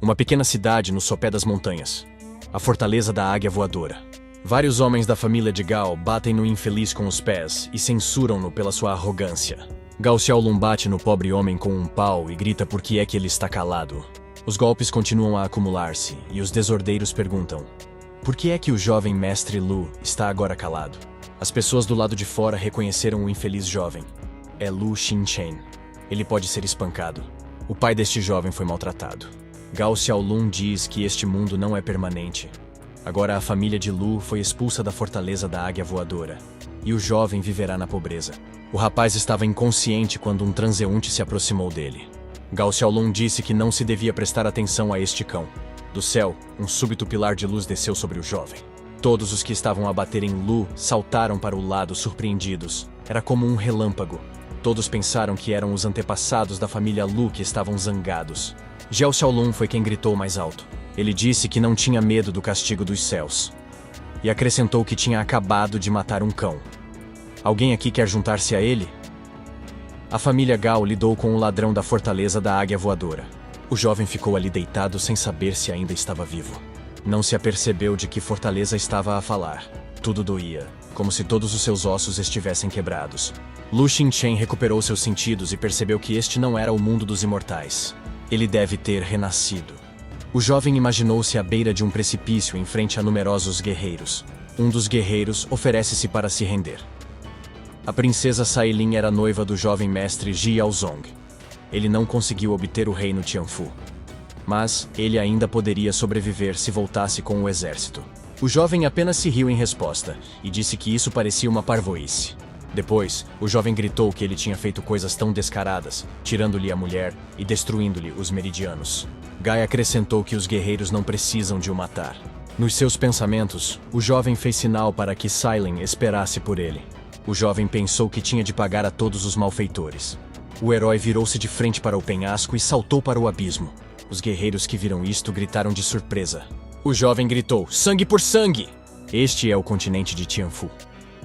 uma pequena cidade no sopé das montanhas. A Fortaleza da Águia Voadora. Vários homens da família de Gao batem no infeliz com os pés e censuram-no pela sua arrogância. Gao Xiaolun bate no pobre homem com um pau e grita por que é que ele está calado. Os golpes continuam a acumular-se e os desordeiros perguntam: por que é que o jovem mestre Lu está agora calado? As pessoas do lado de fora reconheceram o infeliz jovem. É Lu Xinchen. Ele pode ser espancado. O pai deste jovem foi maltratado. Gao Xiaolun diz que este mundo não é permanente. Agora a família de Lu foi expulsa da Fortaleza da Águia Voadora, e o jovem viverá na pobreza. O rapaz estava inconsciente quando um transeunte se aproximou dele. Gao Xiaolun disse que não se devia prestar atenção a este cão. Do céu, um súbito pilar de luz desceu sobre o jovem. Todos os que estavam a bater em Lu saltaram para o lado surpreendidos. Era como um relâmpago. Todos pensaram que eram os antepassados da família Lu que estavam zangados. Gao Xiaolun foi quem gritou mais alto. Ele disse que não tinha medo do castigo dos céus. E acrescentou que tinha acabado de matar um cão. Alguém aqui quer juntar-se a ele? A família Gao lidou com o ladrão da Fortaleza da Águia Voadora. O jovem ficou ali deitado sem saber se ainda estava vivo. Não se apercebeu de que Fortaleza estava a falar. Tudo doía, como se todos os seus ossos estivessem quebrados. Lu Xinchen recuperou seus sentidos e percebeu que este não era o mundo dos imortais. Ele deve ter renascido. O jovem imaginou-se à beira de um precipício em frente a numerosos guerreiros. Um dos guerreiros oferece-se para se render. A princesa Sailin era noiva do jovem mestre Ji Yaozong. Ele não conseguiu obter o reino Tianfu. Mas ele ainda poderia sobreviver se voltasse com o exército. O jovem apenas se riu em resposta e disse que isso parecia uma parvoíce. Depois, o jovem gritou que ele tinha feito coisas tão descaradas, tirando-lhe a mulher e destruindo-lhe os meridianos. Gai acrescentou que os guerreiros não precisam de o matar. Nos seus pensamentos, o jovem fez sinal para que Sailin esperasse por ele. O jovem pensou que tinha de pagar a todos os malfeitores. O herói virou-se de frente para o penhasco e saltou para o abismo. Os guerreiros que viram isto gritaram de surpresa. O jovem gritou: sangue por sangue! Este é o continente de Tianfu.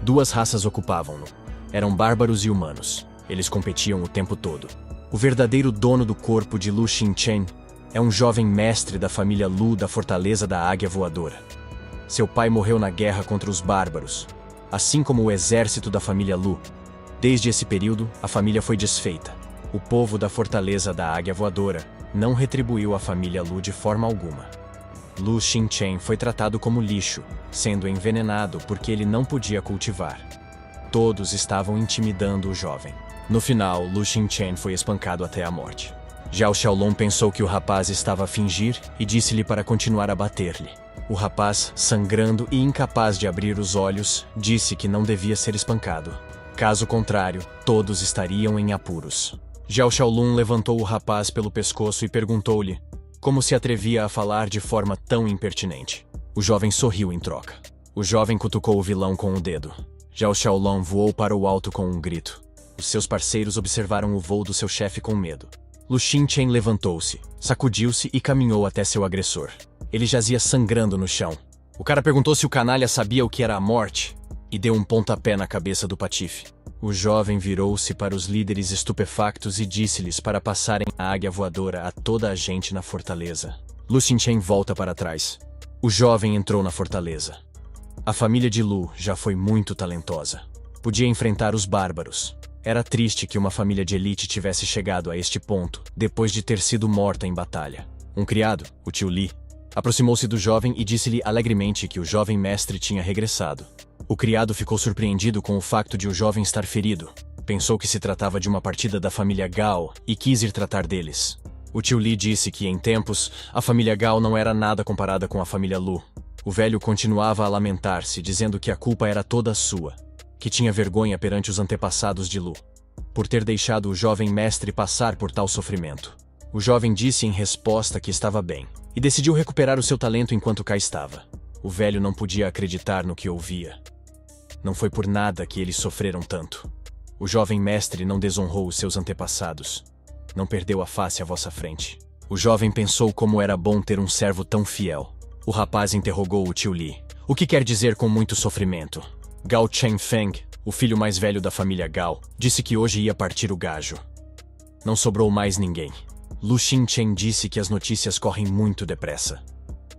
Duas raças ocupavam-no. Eram bárbaros e humanos. Eles competiam o tempo todo. O verdadeiro dono do corpo de Lu Xinchen é um jovem mestre da família Lu da Fortaleza da Águia Voadora. Seu pai morreu na guerra contra os bárbaros, assim como o exército da família Lu. Desde esse período, a família foi desfeita. O povo da Fortaleza da Águia Voadora não retribuiu a família Lu de forma alguma. Lu Xinchen foi tratado como lixo, sendo envenenado porque ele não podia cultivar. Todos estavam intimidando o jovem. No final, Lu Xinchen foi espancado até a morte. Gao Xiaolun pensou que o rapaz estava a fingir e disse-lhe para continuar a bater-lhe. O rapaz, sangrando e incapaz de abrir os olhos, disse que não devia ser espancado. Caso contrário, todos estariam em apuros. Gao Xiaolun levantou o rapaz pelo pescoço e perguntou-lhe como se atrevia a falar de forma tão impertinente. O jovem sorriu em troca. O jovem cutucou o vilão com o dedo. Gao Xiaolun voou para o alto com um grito. Os seus parceiros observaram o voo do seu chefe com medo. Lu Xinchen levantou-se, sacudiu-se e caminhou até seu agressor. Ele jazia sangrando no chão. O cara perguntou se o canalha sabia o que era a morte e deu um pontapé na cabeça do patife. O jovem virou-se para os líderes estupefactos e disse-lhes para passarem a Águia Voadora a toda a gente na fortaleza. Lu Xinchen volta para trás. O jovem entrou na fortaleza. A família de Lu já foi muito talentosa. Podia enfrentar os bárbaros. Era triste que uma família de elite tivesse chegado a este ponto, depois de ter sido morta em batalha. Um criado, o tio Li, aproximou-se do jovem e disse-lhe alegremente que o jovem mestre tinha regressado. O criado ficou surpreendido com o facto de o jovem estar ferido. Pensou que se tratava de uma partida da família Gao e quis ir tratar deles. O tio Li disse que, em tempos, a família Gao não era nada comparada com a família Lu. O velho continuava a lamentar-se, dizendo que a culpa era toda sua, que tinha vergonha perante os antepassados de Lu, por ter deixado o jovem mestre passar por tal sofrimento. O jovem disse em resposta que estava bem, e decidiu recuperar o seu talento enquanto cá estava. O velho não podia acreditar no que ouvia. Não foi por nada que eles sofreram tanto. O jovem mestre não desonrou os seus antepassados. Não perdeu a face à vossa frente. O jovem pensou como era bom ter um servo tão fiel. O rapaz interrogou o tio Li. O que quer dizer com muito sofrimento? Gao Chengfeng, o filho mais velho da família Gao, disse que hoje ia partir o gajo. Não sobrou mais ninguém. Lu Xingchen disse que as notícias correm muito depressa.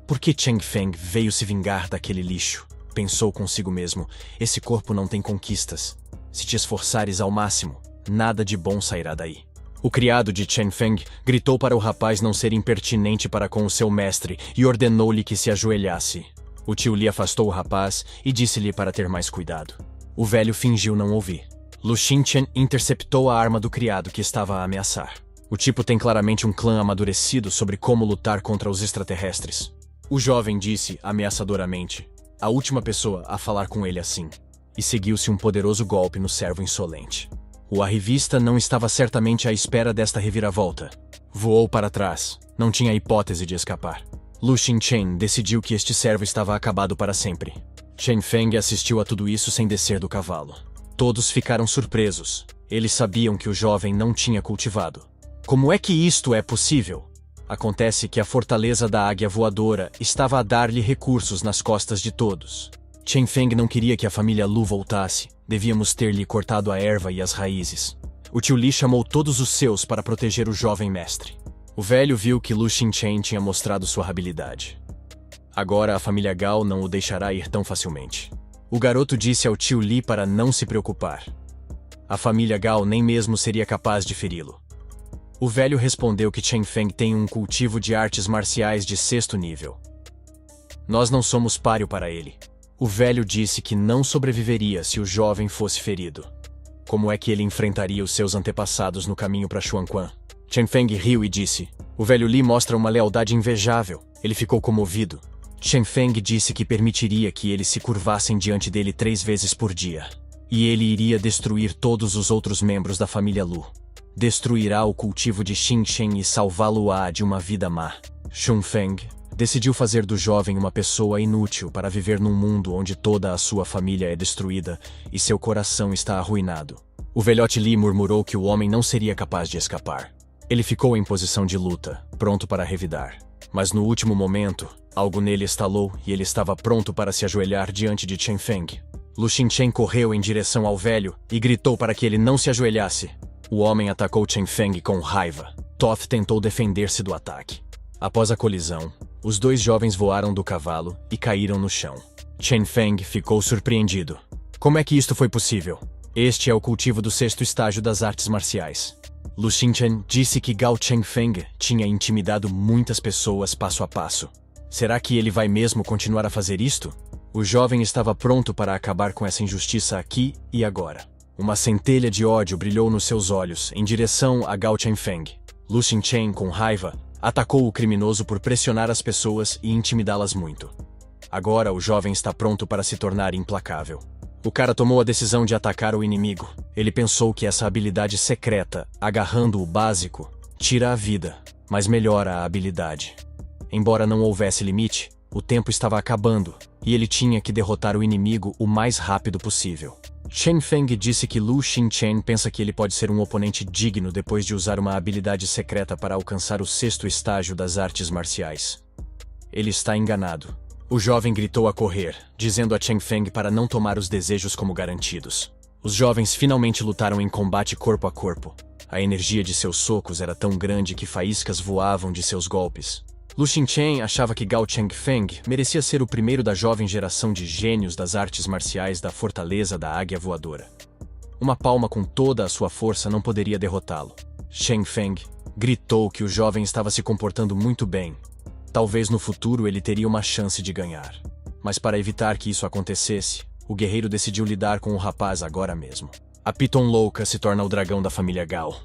Por que Cheng Feng veio se vingar daquele lixo? Pensou consigo mesmo, esse corpo não tem conquistas. Se te esforçares ao máximo, nada de bom sairá daí. O criado de Cheng Feng gritou para o rapaz não ser impertinente para com o seu mestre e ordenou-lhe que se ajoelhasse. O tio Li afastou o rapaz e disse-lhe para ter mais cuidado. O velho fingiu não ouvir. Lu Xingchen interceptou a arma do criado que estava a ameaçar. O tipo tem claramente um clã amadurecido sobre como lutar contra os extraterrestres. O jovem disse ameaçadoramente, a última pessoa a falar com ele assim, e seguiu-se um poderoso golpe no servo insolente. O arrivista não estava certamente à espera desta reviravolta. Voou para trás, não tinha hipótese de escapar. Lu Xingchen decidiu que este servo estava acabado para sempre. Cheng Feng assistiu a tudo isso sem descer do cavalo. Todos ficaram surpresos. Eles sabiam que o jovem não tinha cultivado. Como é que isto é possível? Acontece que a fortaleza da águia voadora estava a dar-lhe recursos nas costas de todos. Cheng Feng não queria que a família Lu voltasse. Devíamos ter-lhe cortado a erva e as raízes. O tio Li chamou todos os seus para proteger o jovem mestre. O velho viu que Lu Xingchen tinha mostrado sua habilidade. Agora a família Gao não o deixará ir tão facilmente. O garoto disse ao tio Li para não se preocupar. A família Gao nem mesmo seria capaz de feri-lo. O velho respondeu que Cheng Feng tem um cultivo de artes marciais de 6º nível. Nós não somos páreo para ele. O velho disse que não sobreviveria se o jovem fosse ferido. Como é que ele enfrentaria os seus antepassados no caminho para Xuanquan? Cheng Feng riu e disse, o velho Li mostra uma lealdade invejável. Ele ficou comovido. Cheng Feng disse que permitiria que eles se curvassem diante dele 3 vezes por dia. E ele iria destruir todos os outros membros da família Lu. Destruirá o cultivo de Xingchen e salvá-lo-á de uma vida má. Xun Feng decidiu fazer do jovem uma pessoa inútil para viver num mundo onde toda a sua família é destruída e seu coração está arruinado. O velhote Li murmurou que o homem não seria capaz de escapar. Ele ficou em posição de luta, pronto para revidar. Mas no último momento, algo nele estalou e ele estava pronto para se ajoelhar diante de Cheng Feng. Lu Xingchen correu em direção ao velho e gritou para que ele não se ajoelhasse. O homem atacou Cheng Feng com raiva. Toth tentou defender-se do ataque. Após a colisão, os 2 jovens voaram do cavalo e caíram no chão. Cheng Feng ficou surpreendido. Como é que isto foi possível? Este é o cultivo do 6º estágio das artes marciais. Lu Xingchen disse que Gao Cheng Feng tinha intimidado muitas pessoas passo a passo. Será que ele vai mesmo continuar a fazer isto? O jovem estava pronto para acabar com essa injustiça aqui e agora. Uma centelha de ódio brilhou nos seus olhos em direção a Gao Cheng Feng. Lu Xingchen, com raiva, atacou o criminoso por pressionar as pessoas e intimidá-las muito. Agora o jovem está pronto para se tornar implacável. O cara tomou a decisão de atacar o inimigo. Ele pensou que essa habilidade secreta, agarrando o básico, tira a vida, mas melhora a habilidade. Embora não houvesse limite, o tempo estava acabando e ele tinha que derrotar o inimigo o mais rápido possível. Cheng Feng disse que Lu Xingchen pensa que ele pode ser um oponente digno depois de usar uma habilidade secreta para alcançar o 6º estágio das artes marciais. Ele está enganado. O jovem gritou a correr, dizendo a Cheng Feng para não tomar os desejos como garantidos. Os jovens finalmente lutaram em combate corpo a corpo. A energia de seus socos era tão grande que faíscas voavam de seus golpes. Lu Xingchen achava que Gao Cheng Feng merecia ser o primeiro da jovem geração de gênios das artes marciais da Fortaleza da Águia Voadora. Uma palma com toda a sua força não poderia derrotá-lo. Cheng Feng gritou que o jovem estava se comportando muito bem. Talvez no futuro ele teria uma chance de ganhar. Mas para evitar que isso acontecesse, o guerreiro decidiu lidar com o rapaz agora mesmo. A Piton Louca se torna o dragão da família Gao.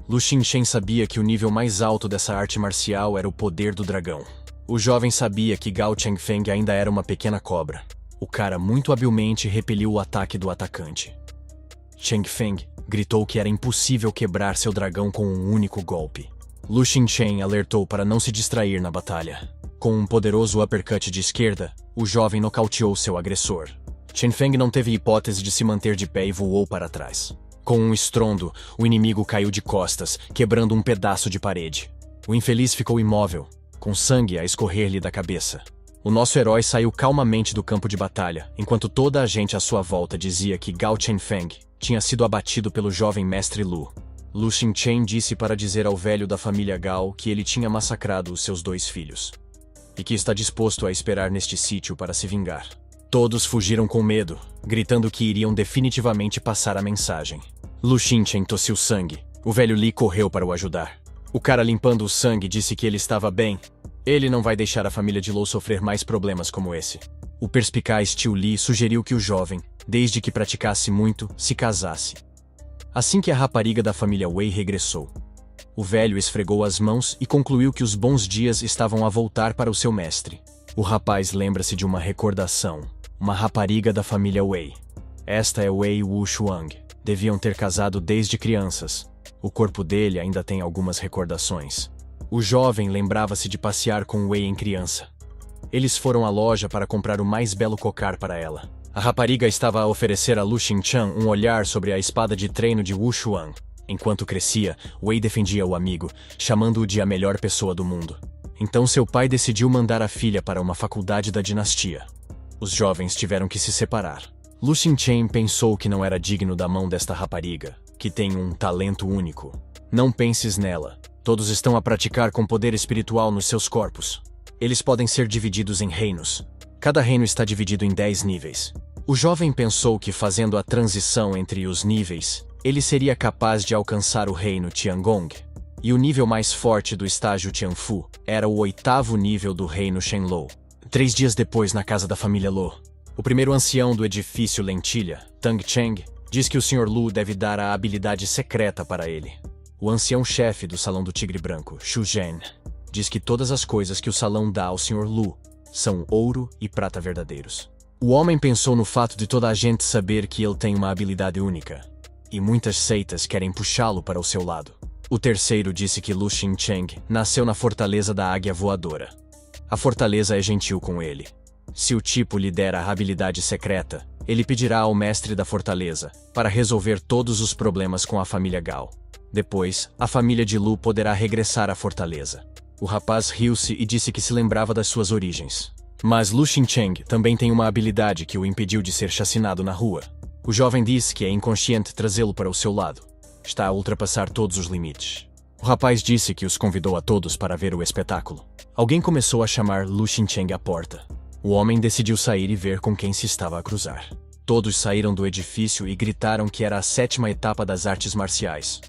Lu Xingchen sabia que o nível mais alto dessa arte marcial era o poder do dragão. O jovem sabia que Gao Cheng Feng ainda era uma pequena cobra. O cara muito habilmente repeliu o ataque do atacante. Cheng Feng gritou que era impossível quebrar seu dragão com um único golpe. Lu Xingchen alertou para não se distrair na batalha. Com um poderoso uppercut de esquerda, o jovem nocauteou seu agressor. Cheng Feng não teve hipótese de se manter de pé e voou para trás. Com um estrondo, o inimigo caiu de costas, quebrando um pedaço de parede. O infeliz ficou imóvel, com sangue a escorrer-lhe da cabeça. O nosso herói saiu calmamente do campo de batalha, enquanto toda a gente à sua volta dizia que Gao Cheng Feng tinha sido abatido pelo jovem mestre Lu. Lu Xingchen disse para dizer ao velho da família Gao que ele tinha massacrado os seus 2 filhos. E que está disposto a esperar neste sítio para se vingar. Todos fugiram com medo, gritando que iriam definitivamente passar a mensagem. Lu Xingchen tossiu sangue. O velho Li correu para o ajudar. O cara limpando o sangue disse que ele estava bem. Ele não vai deixar a família de Lou sofrer mais problemas como esse. O perspicaz tio Li sugeriu que o jovem, desde que praticasse muito, se casasse. Assim que a rapariga da família Wei regressou, o velho esfregou as mãos e concluiu que os bons dias estavam a voltar para o seu mestre. O rapaz lembra-se de uma recordação, uma rapariga da família Wei. Esta é Wei Wuxuang. Deviam ter casado desde crianças. O corpo dele ainda tem algumas recordações. O jovem lembrava-se de passear com Wei em criança. Eles foram à loja para comprar o mais belo cocar para ela. A rapariga estava a oferecer a Lu Xingchen um olhar sobre a espada de treino de Wuxuang. Enquanto crescia, Wei defendia o amigo, chamando-o de a melhor pessoa do mundo. Então seu pai decidiu mandar a filha para uma faculdade da dinastia. Os jovens tiveram que se separar. Lu Xingchen pensou que não era digno da mão desta rapariga, que tem um talento único. Não penses nela. Todos estão a praticar com poder espiritual nos seus corpos. Eles podem ser divididos em reinos. Cada reino está dividido em 10 níveis. O jovem pensou que fazendo a transição entre os níveis, ele seria capaz de alcançar o reino Tiangong. E o nível mais forte do estágio Tianfu era o 8º nível do reino Shenlou. 3 dias depois, na casa da família Lu, o primeiro ancião do edifício Lentilha, Tang Cheng, diz que o Sr. Lu deve dar a habilidade secreta para ele. O ancião-chefe do Salão do Tigre Branco, Xu Zhen, diz que todas as coisas que o salão dá ao Sr. Lu são ouro e prata verdadeiros. O homem pensou no fato de toda a gente saber que ele tem uma habilidade única, e muitas seitas querem puxá-lo para o seu lado. O terceiro disse que Lu Xingchen nasceu na Fortaleza da Águia Voadora. A fortaleza é gentil com ele. Se o tipo lhe der a habilidade secreta, ele pedirá ao mestre da fortaleza para resolver todos os problemas com a família Gao. Depois, a família de Lu poderá regressar à fortaleza. O rapaz riu-se e disse que se lembrava das suas origens. Mas Lu Xingchen também tem uma habilidade que o impediu de ser chacinado na rua. O jovem disse que é inconsciente trazê-lo para o seu lado. Está a ultrapassar todos os limites. O rapaz disse que os convidou a todos para ver o espetáculo. Alguém começou a chamar Lu Xingchen à porta. O homem decidiu sair e ver com quem se estava a cruzar. Todos saíram do edifício e gritaram que era a 7ª etapa das artes marciais.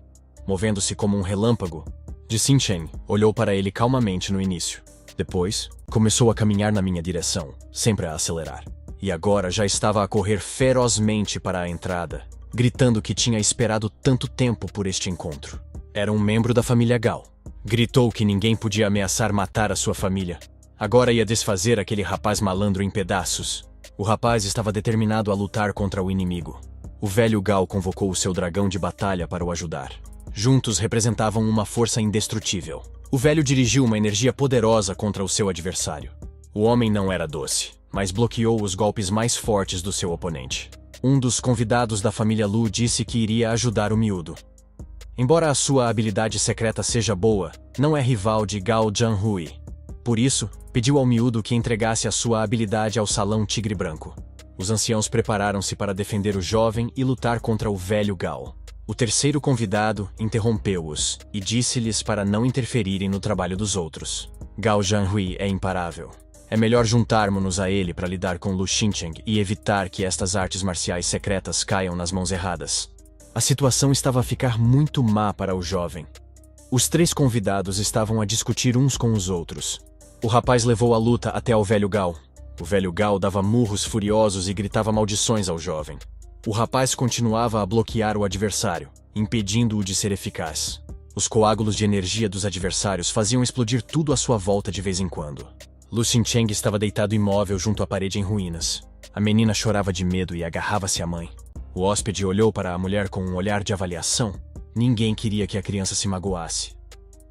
Movendo-se como um relâmpago, de Xingchen olhou para ele calmamente no início. Depois, começou a caminhar na minha direção, sempre a acelerar. E agora já estava a correr ferozmente para a entrada, gritando que tinha esperado tanto tempo por este encontro. Era um membro da família Gao. Gritou que ninguém podia ameaçar matar a sua família. Agora ia desfazer aquele rapaz malandro em pedaços. O rapaz estava determinado a lutar contra o inimigo. O velho Gao convocou o seu dragão de batalha para o ajudar. Juntos representavam uma força indestrutível. O velho dirigiu uma energia poderosa contra o seu adversário. O homem não era doce, mas bloqueou os golpes mais fortes do seu oponente. Um dos convidados da família Lu disse que iria ajudar o miúdo. Embora a sua habilidade secreta seja boa, não é rival de Gao Jianhui. Por isso, pediu ao miúdo que entregasse a sua habilidade ao Salão Tigre Branco. Os anciãos prepararam-se para defender o jovem e lutar contra o velho Gao. O terceiro convidado interrompeu-os e disse-lhes para não interferirem no trabalho dos outros. Gao Jianhui é imparável. É melhor juntarmos-nos a ele para lidar com Lu Xingchen e evitar que estas artes marciais secretas caiam nas mãos erradas. A situação estava a ficar muito má para o jovem. Os 3 convidados estavam a discutir uns com os outros. O rapaz levou a luta até ao velho Gao. O velho Gao dava murros furiosos e gritava maldições ao jovem. O rapaz continuava a bloquear o adversário, impedindo-o de ser eficaz. Os coágulos de energia dos adversários faziam explodir tudo à sua volta de vez em quando. Lu Xingchen estava deitado imóvel junto à parede em ruínas. A menina chorava de medo e agarrava-se à mãe. O hóspede olhou para a mulher com um olhar de avaliação. Ninguém queria que a criança se magoasse.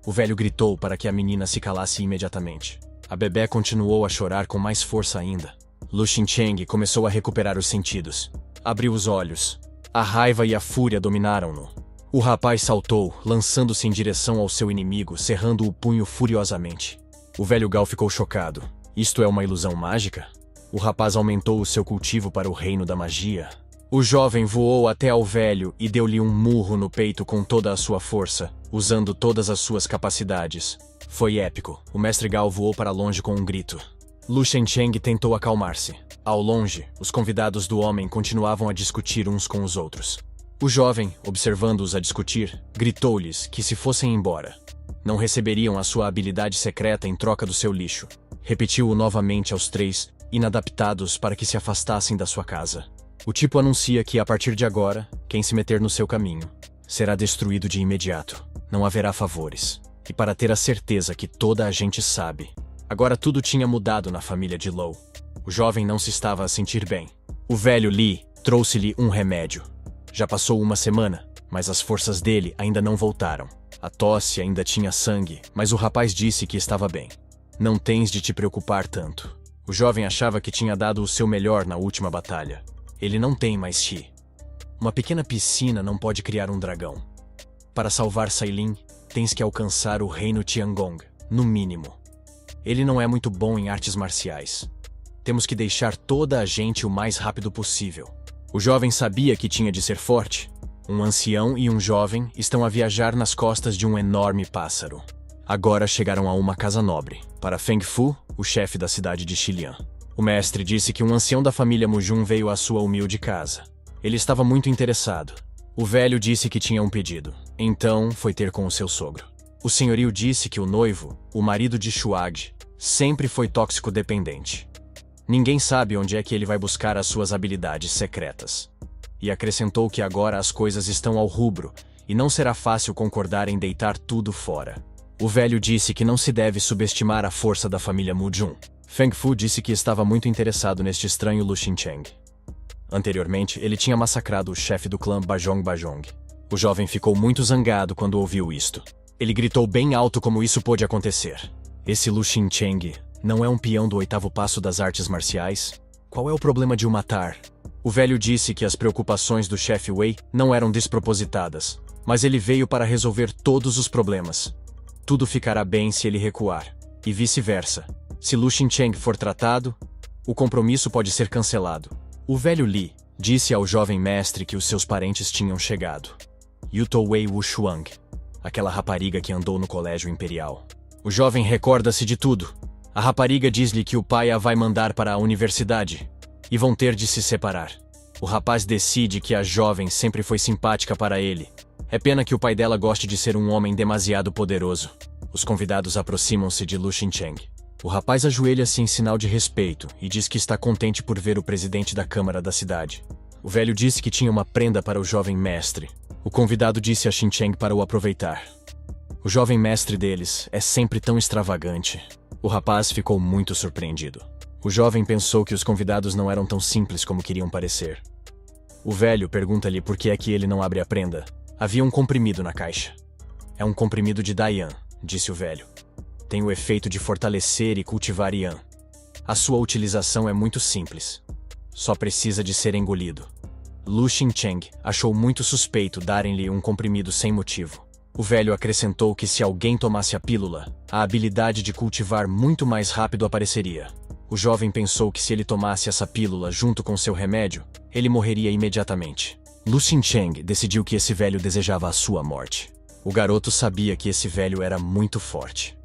O velho gritou para que a menina se calasse imediatamente. A bebé continuou a chorar com mais força ainda. Lu Xingchen começou a recuperar os sentidos. Abriu os olhos. A raiva e a fúria dominaram-no. O rapaz saltou, lançando-se em direção ao seu inimigo, cerrando o punho furiosamente. O velho Gao ficou chocado. Isto é uma ilusão mágica? O rapaz aumentou o seu cultivo para o reino da magia. O jovem voou até ao velho e deu-lhe um murro no peito com toda a sua força, usando todas as suas capacidades. Foi épico. O mestre Gao voou para longe com um grito. Lu Shencheng tentou acalmar-se. Ao longe, os convidados do homem continuavam a discutir uns com os outros. O jovem, observando-os a discutir, gritou-lhes que se fossem embora, não receberiam a sua habilidade secreta em troca do seu lixo. Repetiu-o novamente aos três, inadaptados, para que se afastassem da sua casa. O tipo anuncia que, a partir de agora, quem se meter no seu caminho será destruído de imediato. Não haverá favores. E para ter a certeza que toda a gente sabe, agora tudo tinha mudado na família de Lou. O jovem não se estava a sentir bem. O velho Li trouxe-lhe um remédio. Já passou uma semana, mas as forças dele ainda não voltaram. A tosse ainda tinha sangue, mas o rapaz disse que estava bem. Não tens de te preocupar tanto. O jovem achava que tinha dado o seu melhor na última batalha. Ele não tem mais chi. Uma pequena piscina não pode criar um dragão. Para salvar Sailin, tens que alcançar o reino Tiangong, no mínimo. Ele não é muito bom em artes marciais. Temos que deixar toda a gente o mais rápido possível. O jovem sabia que tinha de ser forte. Um ancião e um jovem estão a viajar nas costas de um enorme pássaro. Agora chegaram a uma casa nobre, para Feng Fu, o chefe da cidade de Xilian. O mestre disse que um ancião da família Mujun veio à sua humilde casa. Ele estava muito interessado. O velho disse que tinha um pedido. Então foi ter com o seu sogro. O senhorio disse que o noivo, o marido de Shuag, sempre foi tóxico-dependente. Ninguém sabe onde é que ele vai buscar as suas habilidades secretas. E acrescentou que agora as coisas estão ao rubro e não será fácil concordar em deitar tudo fora. O velho disse que não se deve subestimar a força da família Mujun. Feng Fu disse que estava muito interessado neste estranho Lu Xincheng. Anteriormente, ele tinha massacrado o chefe do clã Bajong Bajong. O jovem ficou muito zangado quando ouviu isto. Ele gritou bem alto como isso pôde acontecer. Esse Lu Xincheng não é um peão do 8º passo das artes marciais? Qual é o problema de o matar? O velho disse que as preocupações do chefe Wei não eram despropositadas, mas ele veio para resolver todos os problemas. Tudo ficará bem se ele recuar, e vice-versa. Se Lu Xincheng for tratado, o compromisso pode ser cancelado. O velho Li disse ao jovem mestre que os seus parentes tinham chegado. Yuto Wei Wushuang, aquela rapariga que andou no colégio imperial. O jovem recorda-se de tudo. A rapariga diz-lhe que o pai a vai mandar para a universidade e vão ter de se separar. O rapaz decide que a jovem sempre foi simpática para ele. É pena que o pai dela goste de ser um homem demasiado poderoso. Os convidados aproximam-se de Lu Xincheng. O rapaz ajoelha-se em sinal de respeito e diz que está contente por ver o presidente da Câmara da cidade. O velho disse que tinha uma prenda para o jovem mestre. O convidado disse a Xincheng para o aproveitar. O jovem mestre deles é sempre tão extravagante. O rapaz ficou muito surpreendido. O jovem pensou que os convidados não eram tão simples como queriam parecer. O velho pergunta-lhe por que é que ele não abre a prenda. Havia um comprimido na caixa. É um comprimido de Dayan, disse o velho. Tem o efeito de fortalecer e cultivar Yan. A sua utilização é muito simples. Só precisa de ser engolido. Lu Xincheng achou muito suspeito darem-lhe um comprimido sem motivo. O velho acrescentou que se alguém tomasse a pílula, a habilidade de cultivar muito mais rápido apareceria. O jovem pensou que se ele tomasse essa pílula junto com seu remédio, ele morreria imediatamente. Lu Xincheng decidiu que esse velho desejava a sua morte. O garoto sabia que esse velho era muito forte.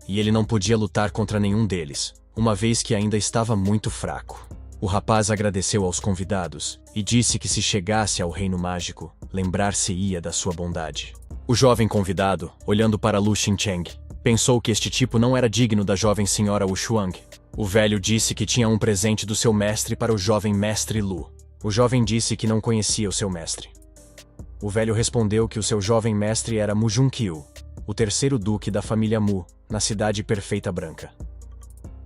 E ele não podia lutar contra nenhum deles, uma vez que ainda estava muito fraco. O rapaz agradeceu aos convidados e disse que se chegasse ao Reino Mágico, lembrar-se-ia da sua bondade. O jovem convidado, olhando para Lu Xincheng, pensou que este tipo não era digno da jovem senhora Wushuang. O velho disse que tinha um presente do seu mestre para o jovem mestre Lu. O jovem disse que não conhecia o seu mestre. O velho respondeu que o seu jovem mestre era Mu Junqiu, o terceiro duque da família Mu, na Cidade Perfeita Branca.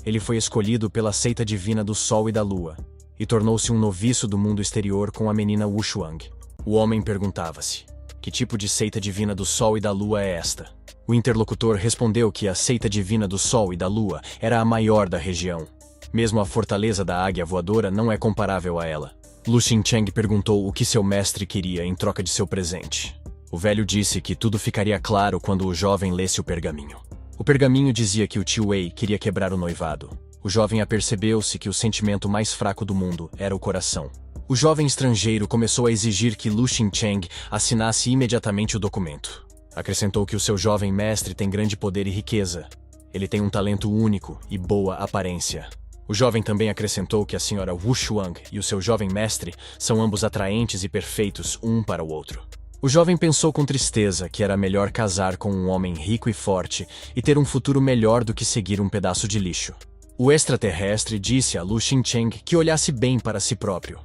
Ele foi escolhido pela seita divina do Sol e da Lua, e tornou-se um noviço do mundo exterior com a menina Wushuang. O homem perguntava-se, que tipo de seita divina do Sol e da Lua é esta? O interlocutor respondeu que a seita divina do Sol e da Lua era a maior da região. Mesmo a fortaleza da Águia Voadora não é comparável a ela. Lu Xincheng perguntou o que seu mestre queria em troca de seu presente. O velho disse que tudo ficaria claro quando o jovem lesse o pergaminho. O pergaminho dizia que o tio Wei queria quebrar o noivado. O jovem apercebeu-se que o sentimento mais fraco do mundo era o coração. O jovem estrangeiro começou a exigir que Lu Xincheng assinasse imediatamente o documento. Acrescentou que o seu jovem mestre tem grande poder e riqueza. Ele tem um talento único e boa aparência. O jovem também acrescentou que a senhora Wu Shuang e o seu jovem mestre são ambos atraentes e perfeitos um para o outro. O jovem pensou com tristeza que era melhor casar com um homem rico e forte e ter um futuro melhor do que seguir um pedaço de lixo. O extraterrestre disse a Lu Xincheng que olhasse bem para si próprio.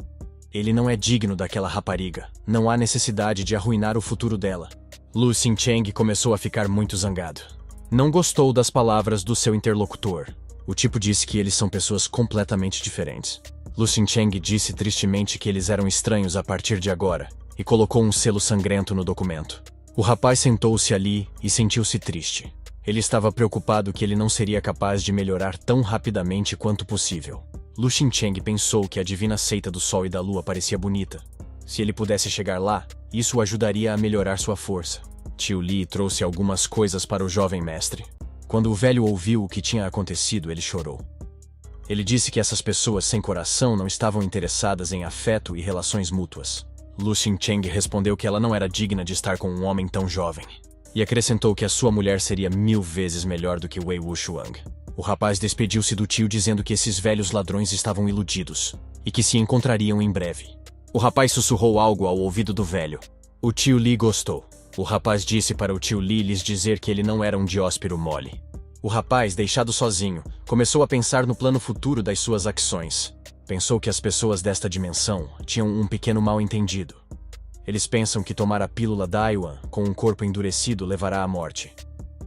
Ele não é digno daquela rapariga. Não há necessidade de arruinar o futuro dela. Lu Xincheng começou a ficar muito zangado. Não gostou das palavras do seu interlocutor. O tipo disse que eles são pessoas completamente diferentes. Lu Xincheng disse tristemente que eles eram estranhos a partir de agora e colocou um selo sangrento no documento. O rapaz sentou-se ali e sentiu-se triste. Ele estava preocupado que ele não seria capaz de melhorar tão rapidamente quanto possível. Lu Xincheng pensou que a divina seita do Sol e da Lua parecia bonita. Se ele pudesse chegar lá, isso o ajudaria a melhorar sua força. Tio Li trouxe algumas coisas para o jovem mestre. Quando o velho ouviu o que tinha acontecido, ele chorou. Ele disse que essas pessoas sem coração não estavam interessadas em afeto e relações mútuas. Lu Xincheng respondeu que ela não era digna de estar com um homem tão jovem. E acrescentou que a sua mulher seria 1000 vezes melhor do que Wei Wuxiang. O rapaz despediu-se do tio dizendo que esses velhos ladrões estavam iludidos e que se encontrariam em breve. O rapaz sussurrou algo ao ouvido do velho. O tio Li gostou. O rapaz disse para o tio Li lhes dizer que ele não era um dióspiro mole. O rapaz, deixado sozinho, começou a pensar no plano futuro das suas ações. Pensou que as pessoas desta dimensão tinham um pequeno mal-entendido. Eles pensam que tomar a pílula Daiwan com um corpo endurecido levará à morte.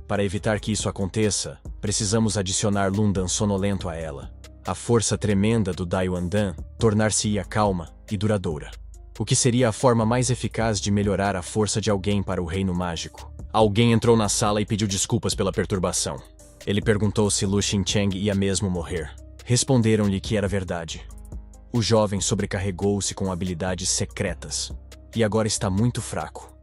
Para evitar que isso aconteça, precisamos adicionar Lundan sonolento a ela. A força tremenda do Daiwan Dan tornar-se-ia calma e duradoura. O que seria a forma mais eficaz de melhorar a força de alguém para o reino mágico. Alguém entrou na sala e pediu desculpas pela perturbação. Ele perguntou se Lu Xincheng ia mesmo morrer. Responderam-lhe que era verdade. O jovem sobrecarregou-se com habilidades secretas e agora está muito fraco.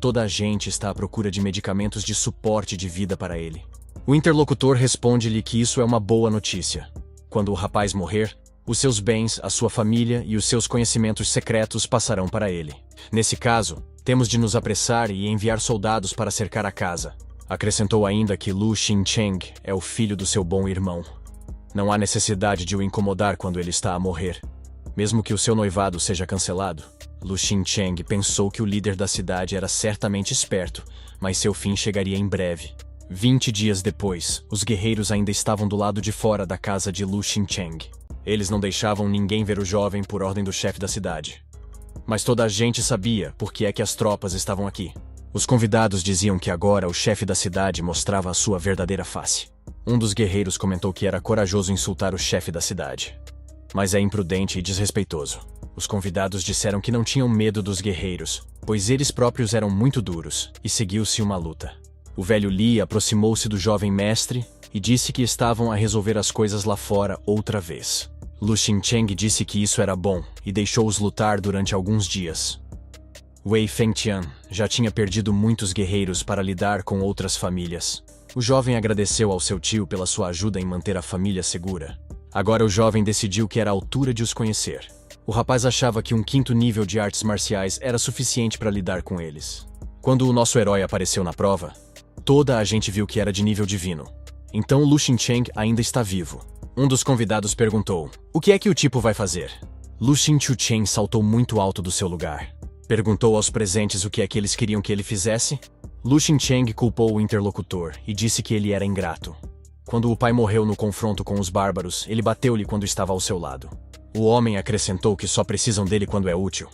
Toda a gente está à procura de medicamentos de suporte de vida para ele. O interlocutor responde-lhe que isso é uma boa notícia. Quando o rapaz morrer, os seus bens, a sua família e os seus conhecimentos secretos passarão para ele. Nesse caso, temos de nos apressar e enviar soldados para cercar a casa. Acrescentou ainda que Lu Xincheng é o filho do seu bom irmão. Não há necessidade de o incomodar quando ele está a morrer. Mesmo que o seu noivado seja cancelado, Lu Xincheng pensou que o líder da cidade era certamente esperto, mas seu fim chegaria em breve. 20 dias depois, os guerreiros ainda estavam do lado de fora da casa de Lu Xincheng. Eles não deixavam ninguém ver o jovem por ordem do chefe da cidade. Mas toda a gente sabia por que é que as tropas estavam aqui. Os convidados diziam que agora o chefe da cidade mostrava a sua verdadeira face. Um dos guerreiros comentou que era corajoso insultar o chefe da cidade, mas é imprudente e desrespeitoso. Os convidados disseram que não tinham medo dos guerreiros, pois eles próprios eram muito duros, e seguiu-se uma luta. O velho Li aproximou-se do jovem mestre e disse que estavam a resolver as coisas lá fora outra vez. Lu Xincheng disse que isso era bom e deixou-os lutar durante alguns dias. Wei Fengtian já tinha perdido muitos guerreiros para lidar com outras famílias. O jovem agradeceu ao seu tio pela sua ajuda em manter a família segura. Agora o jovem decidiu que era a altura de os conhecer. O rapaz achava que um 5º nível de artes marciais era suficiente para lidar com eles. Quando o nosso herói apareceu na prova, toda a gente viu que era de nível divino. Então Lu Xincheng ainda está vivo. Um dos convidados perguntou: "O que é que o tipo vai fazer?" Lu Xinchuchen saltou muito alto do seu lugar. Perguntou aos presentes o que é que eles queriam que ele fizesse. Lu Xincheng culpou o interlocutor e disse que ele era ingrato. Quando o pai morreu no confronto com os bárbaros, ele bateu-lhe quando estava ao seu lado. O homem acrescentou que só precisam dele quando é útil.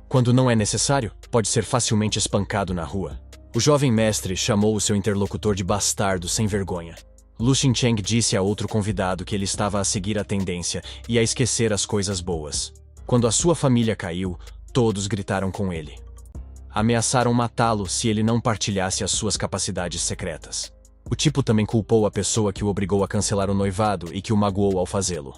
Quando não é necessário, pode ser facilmente espancado na rua. O jovem mestre chamou o seu interlocutor de bastardo sem vergonha. Lu Xincheng disse a outro convidado que ele estava a seguir a tendência e a esquecer as coisas boas. Quando a sua família caiu, todos gritaram com ele. Ameaçaram matá-lo se ele não partilhasse as suas capacidades secretas. O tipo também culpou a pessoa que o obrigou a cancelar o noivado e que o magoou ao fazê-lo.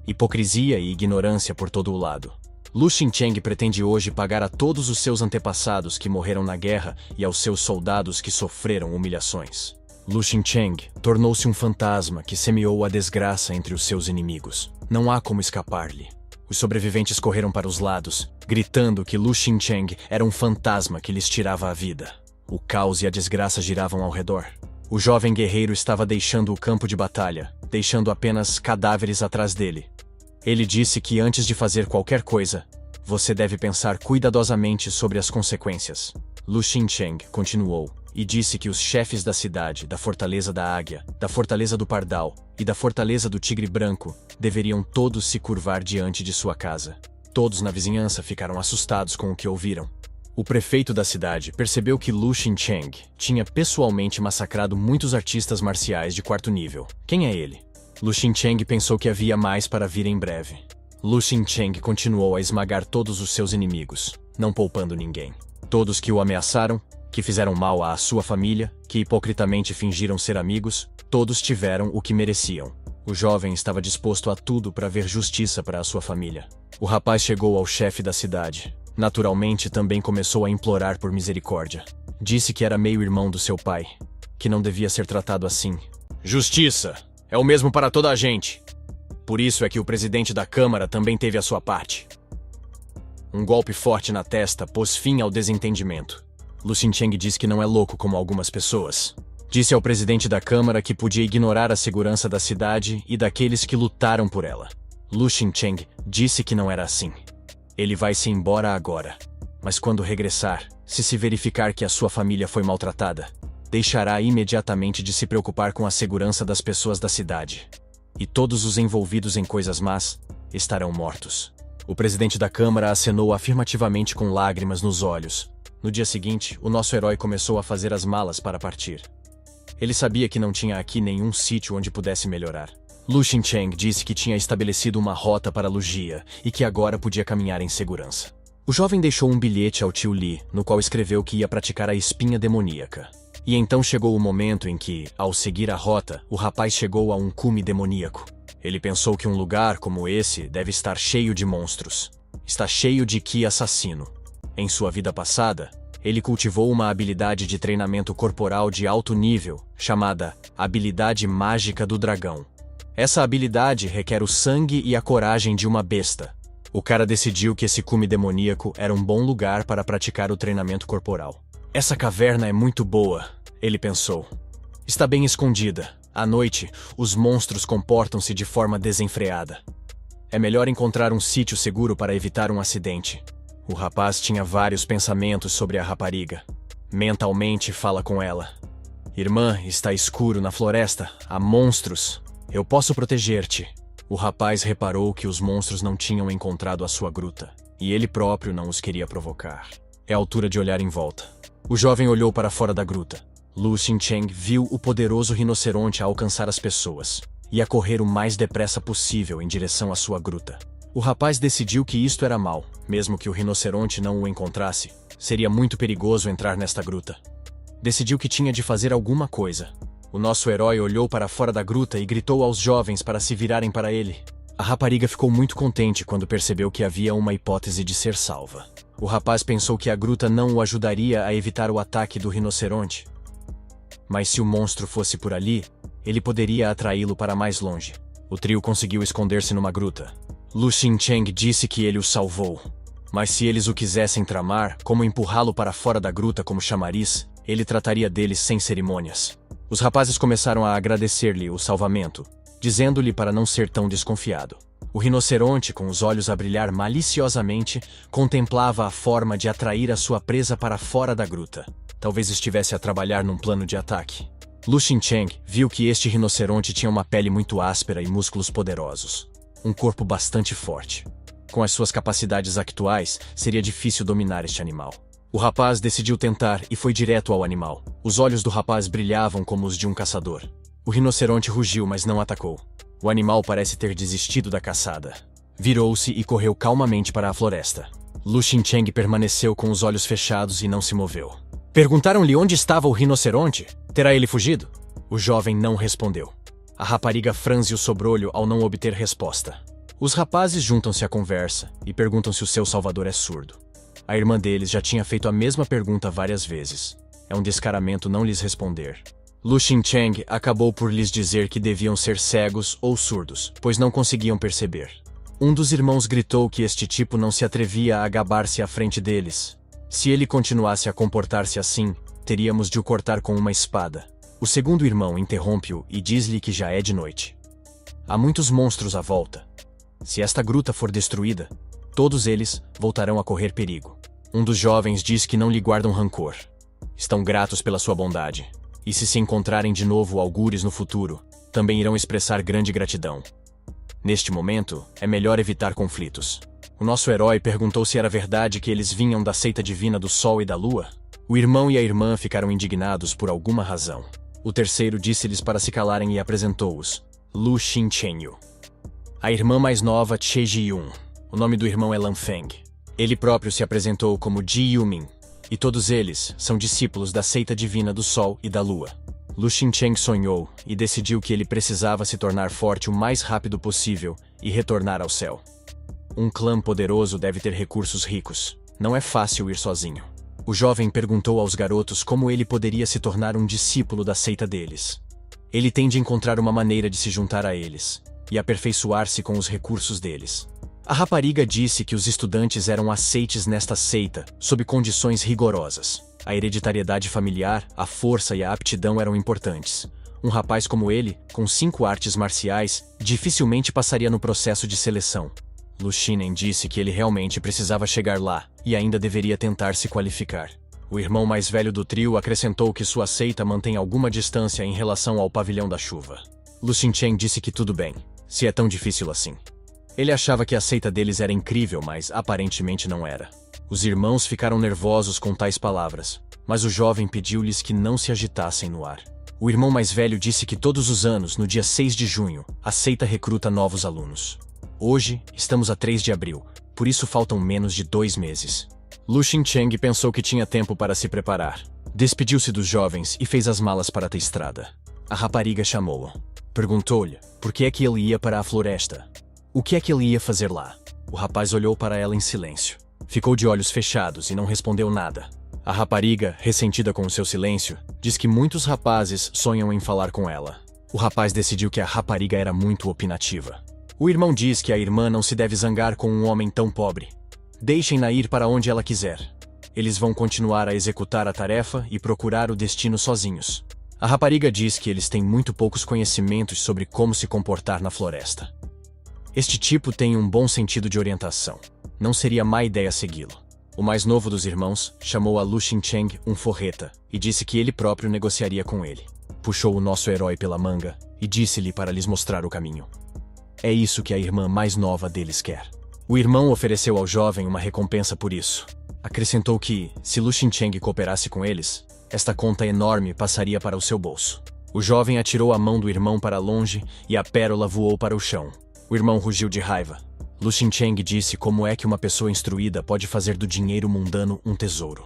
Hipocrisia e ignorância por todo o lado. Lu Xincheng pretende hoje pagar a todos os seus antepassados que morreram na guerra e aos seus soldados que sofreram humilhações. Lu Xincheng tornou-se um fantasma que semeou a desgraça entre os seus inimigos. Não há como escapar-lhe. Os sobreviventes correram para os lados, gritando que Lu Xincheng era um fantasma que lhes tirava a vida. O caos e a desgraça giravam ao redor. O jovem guerreiro estava deixando o campo de batalha, deixando apenas cadáveres atrás dele. Ele disse que antes de fazer qualquer coisa, você deve pensar cuidadosamente sobre as consequências. Lu Xincheng continuou e disse que os chefes da cidade, da Fortaleza da Águia, da Fortaleza do Pardal e da Fortaleza do Tigre Branco deveriam todos se curvar diante de sua casa. Todos na vizinhança ficaram assustados com o que ouviram. O prefeito da cidade percebeu que Lu Xincheng tinha pessoalmente massacrado muitos artistas marciais de 4º nível. Quem é ele? Lu Xincheng pensou que havia mais para vir em breve. Lu Xincheng continuou a esmagar todos os seus inimigos, não poupando ninguém. Todos que o ameaçaram, que fizeram mal à sua família, que hipocritamente fingiram ser amigos, todos tiveram o que mereciam. O jovem estava disposto a tudo para ver justiça para a sua família. O rapaz chegou ao chefe da cidade. Naturalmente, também começou a implorar por misericórdia. Disse que era meio-irmão do seu pai, que não devia ser tratado assim. Justiça! É o mesmo para toda a gente. Por isso é que o presidente da Câmara também teve a sua parte. Um golpe forte na testa pôs fim ao desentendimento. Lu Xincheng disse que não é louco como algumas pessoas. Disse ao presidente da Câmara que podia ignorar a segurança da cidade e daqueles que lutaram por ela. Lu Xincheng disse que não era assim. Ele vai-se embora agora. Mas quando regressar, se verificar que a sua família foi maltratada, deixará imediatamente de se preocupar com a segurança das pessoas da cidade. E todos os envolvidos em coisas más estarão mortos. O presidente da Câmara acenou afirmativamente com lágrimas nos olhos. No dia seguinte, o nosso herói começou a fazer as malas para partir. Ele sabia que não tinha aqui nenhum sítio onde pudesse melhorar. Lu Xincheng disse que tinha estabelecido uma rota para Lugia e que agora podia caminhar em segurança. O jovem deixou um bilhete ao tio Li, no qual escreveu que ia praticar a espinha demoníaca. E então chegou o momento em que, ao seguir a rota, o rapaz chegou a um cume demoníaco. Ele pensou que um lugar como esse deve estar cheio de monstros. Está cheio de Ki assassino. Em sua vida passada, ele cultivou uma habilidade de treinamento corporal de alto nível, chamada Habilidade Mágica do Dragão. Essa habilidade requer o sangue e a coragem de uma besta. O cara decidiu que esse cume demoníaco era um bom lugar para praticar o treinamento corporal. Essa caverna é muito boa, ele pensou. Está bem escondida. À noite, os monstros comportam-se de forma desenfreada. É melhor encontrar um sítio seguro para evitar um acidente. O rapaz tinha vários pensamentos sobre a rapariga. Mentalmente fala com ela. Irmã, está escuro na floresta. Há monstros. Eu posso proteger-te. O rapaz reparou que os monstros não tinham encontrado a sua gruta, e ele próprio não os queria provocar. É a altura de olhar em volta. O jovem olhou para fora da gruta. Lu Xincheng viu o poderoso rinoceronte a alcançar as pessoas, e a correr o mais depressa possível em direção à sua gruta. O rapaz decidiu que isto era mal, mesmo que o rinoceronte não o encontrasse. Seria muito perigoso entrar nesta gruta. Decidiu que tinha de fazer alguma coisa. O nosso herói olhou para fora da gruta e gritou aos jovens para se virarem para ele. A rapariga ficou muito contente quando percebeu que havia uma hipótese de ser salva. O rapaz pensou que a gruta não o ajudaria a evitar o ataque do rinoceronte. Mas se o monstro fosse por ali, ele poderia atraí-lo para mais longe. O trio conseguiu esconder-se numa gruta. Lu Xincheng disse que ele o salvou. Mas se eles o quisessem tramar, como empurrá-lo para fora da gruta como chamariz, ele trataria deles sem cerimônias. Os rapazes começaram a agradecer-lhe o salvamento, dizendo-lhe para não ser tão desconfiado. O rinoceronte, com os olhos a brilhar maliciosamente, contemplava a forma de atrair a sua presa para fora da gruta. Talvez estivesse a trabalhar num plano de ataque. Lu Xincheng viu que este rinoceronte tinha uma pele muito áspera e músculos poderosos. Um corpo bastante forte. Com as suas capacidades actuais, seria difícil dominar este animal. O rapaz decidiu tentar e foi direto ao animal. Os olhos do rapaz brilhavam como os de um caçador. O rinoceronte rugiu, mas não atacou. O animal parece ter desistido da caçada. Virou-se e correu calmamente para a floresta. Lu Xincheng permaneceu com os olhos fechados e não se moveu. Perguntaram-lhe onde estava o rinoceronte? Terá ele fugido? O jovem não respondeu. A rapariga franze o sobrolho ao não obter resposta. Os rapazes juntam-se à conversa e perguntam se o seu salvador é surdo. A irmã deles já tinha feito a mesma pergunta várias vezes. É um descaramento não lhes responder. Lu Xincheng acabou por lhes dizer que deviam ser cegos ou surdos, pois não conseguiam perceber. Um dos irmãos gritou que este tipo não se atrevia a gabar-se à frente deles. Se ele continuasse a comportar-se assim, teríamos de o cortar com uma espada. O segundo irmão interrompe-o e diz-lhe que já é de noite. Há muitos monstros à volta. Se esta gruta for destruída, todos eles voltarão a correr perigo. Um dos jovens diz que não lhe guardam rancor. Estão gratos pela sua bondade. E se encontrarem de novo algures no futuro, também irão expressar grande gratidão. Neste momento, é melhor evitar conflitos. O nosso herói perguntou se era verdade que eles vinham da seita divina do Sol e da Lua. O irmão e a irmã ficaram indignados por alguma razão. O terceiro disse-lhes para se calarem e apresentou-os. Lu Xincheng. A irmã mais nova, Che Jiyun. O nome do irmão é Lan Feng. Ele próprio se apresentou como Ji Yumin. E todos eles são discípulos da seita divina do Sol e da Lua. Lu Xincheng sonhou e decidiu que ele precisava se tornar forte o mais rápido possível e retornar ao céu. Um clã poderoso deve ter recursos ricos. Não é fácil ir sozinho. O jovem perguntou aos garotos como ele poderia se tornar um discípulo da seita deles. Ele tem de encontrar uma maneira de se juntar a eles e aperfeiçoar-se com os recursos deles. A rapariga disse que os estudantes eram aceites nesta seita, sob condições rigorosas. A hereditariedade familiar, a força e a aptidão eram importantes. Um rapaz como ele, com 5 artes marciais, dificilmente passaria no processo de seleção. Lu Xinen disse que ele realmente precisava chegar lá, e ainda deveria tentar se qualificar. O irmão mais velho do trio acrescentou que sua seita mantém alguma distância em relação ao pavilhão da chuva. Lu Xincheng disse que tudo bem, se é tão difícil assim. Ele achava que a seita deles era incrível, mas aparentemente não era. Os irmãos ficaram nervosos com tais palavras, mas o jovem pediu-lhes que não se agitassem no ar. O irmão mais velho disse que todos os anos, no dia 6 de junho, a seita recruta novos alunos. Hoje, estamos a 3 de abril, por isso faltam menos de 2 meses. Lu Xincheng pensou que tinha tempo para se preparar. Despediu-se dos jovens e fez as malas para a estrada. A rapariga chamou-o. Perguntou-lhe por que é que ele ia para a floresta. O que é que ele ia fazer lá? O rapaz olhou para ela em silêncio. Ficou de olhos fechados e não respondeu nada. A rapariga, ressentida com o seu silêncio, diz que muitos rapazes sonham em falar com ela. O rapaz decidiu que a rapariga era muito opinativa. O irmão diz que a irmã não se deve zangar com um homem tão pobre. Deixem-na ir para onde ela quiser. Eles vão continuar a executar a tarefa e procurar o destino sozinhos. A rapariga diz que eles têm muito poucos conhecimentos sobre como se comportar na floresta. Este tipo tem um bom sentido de orientação. Não seria má ideia segui-lo. O mais novo dos irmãos chamou a Lu Xincheng um forreta e disse que ele próprio negociaria com ele. Puxou o nosso herói pela manga e disse-lhe para lhes mostrar o caminho. É isso que a irmã mais nova deles quer. O irmão ofereceu ao jovem uma recompensa por isso. Acrescentou que, se Lu Xincheng cooperasse com eles, esta conta enorme passaria para o seu bolso. O jovem atirou a mão do irmão para longe e a pérola voou para o chão. O irmão rugiu de raiva. Lu Xincheng disse como é que uma pessoa instruída pode fazer do dinheiro mundano um tesouro.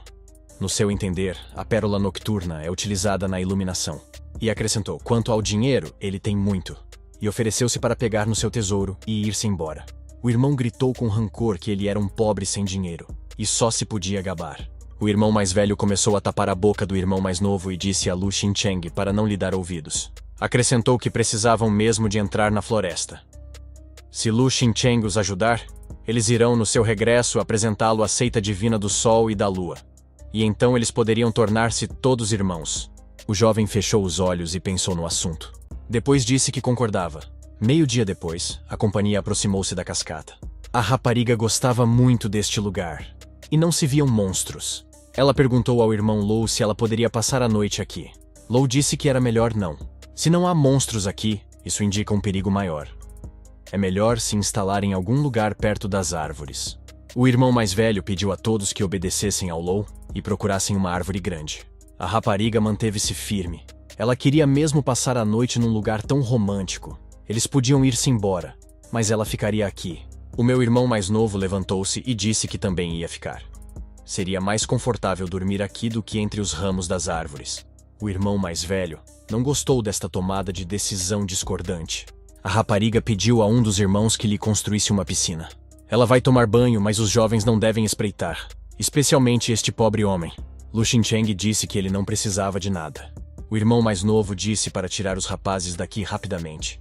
No seu entender, a pérola nocturna é utilizada na iluminação. E acrescentou, quanto ao dinheiro, ele tem muito. E ofereceu-se para pegar no seu tesouro e ir-se embora. O irmão gritou com rancor que ele era um pobre sem dinheiro, e só se podia gabar. O irmão mais velho começou a tapar a boca do irmão mais novo e disse a Lu Xincheng para não lhe dar ouvidos. Acrescentou que precisavam mesmo de entrar na floresta. Se Lu Xincheng os ajudar, eles irão no seu regresso apresentá-lo à seita divina do Sol e da Lua. E então eles poderiam tornar-se todos irmãos. O jovem fechou os olhos e pensou no assunto. Depois disse que concordava. Meio-dia depois, a companhia aproximou-se da cascata. A rapariga gostava muito deste lugar. E não se viam monstros. Ela perguntou ao irmão Lou se ela poderia passar a noite aqui. Lou disse que era melhor não. Se não há monstros aqui, isso indica um perigo maior. É melhor se instalar em algum lugar perto das árvores. O irmão mais velho pediu a todos que obedecessem ao Lou e procurassem uma árvore grande. A rapariga manteve-se firme. Ela queria mesmo passar a noite num lugar tão romântico. Eles podiam ir-se embora, mas ela ficaria aqui. O meu irmão mais novo levantou-se e disse que também ia ficar. Seria mais confortável dormir aqui do que entre os ramos das árvores. O irmão mais velho não gostou desta tomada de decisão discordante. A rapariga pediu a um dos irmãos que lhe construísse uma piscina. Ela vai tomar banho, mas os jovens não devem espreitar, especialmente este pobre homem. Lu Xincheng disse que ele não precisava de nada. O irmão mais novo disse para tirar os rapazes daqui rapidamente.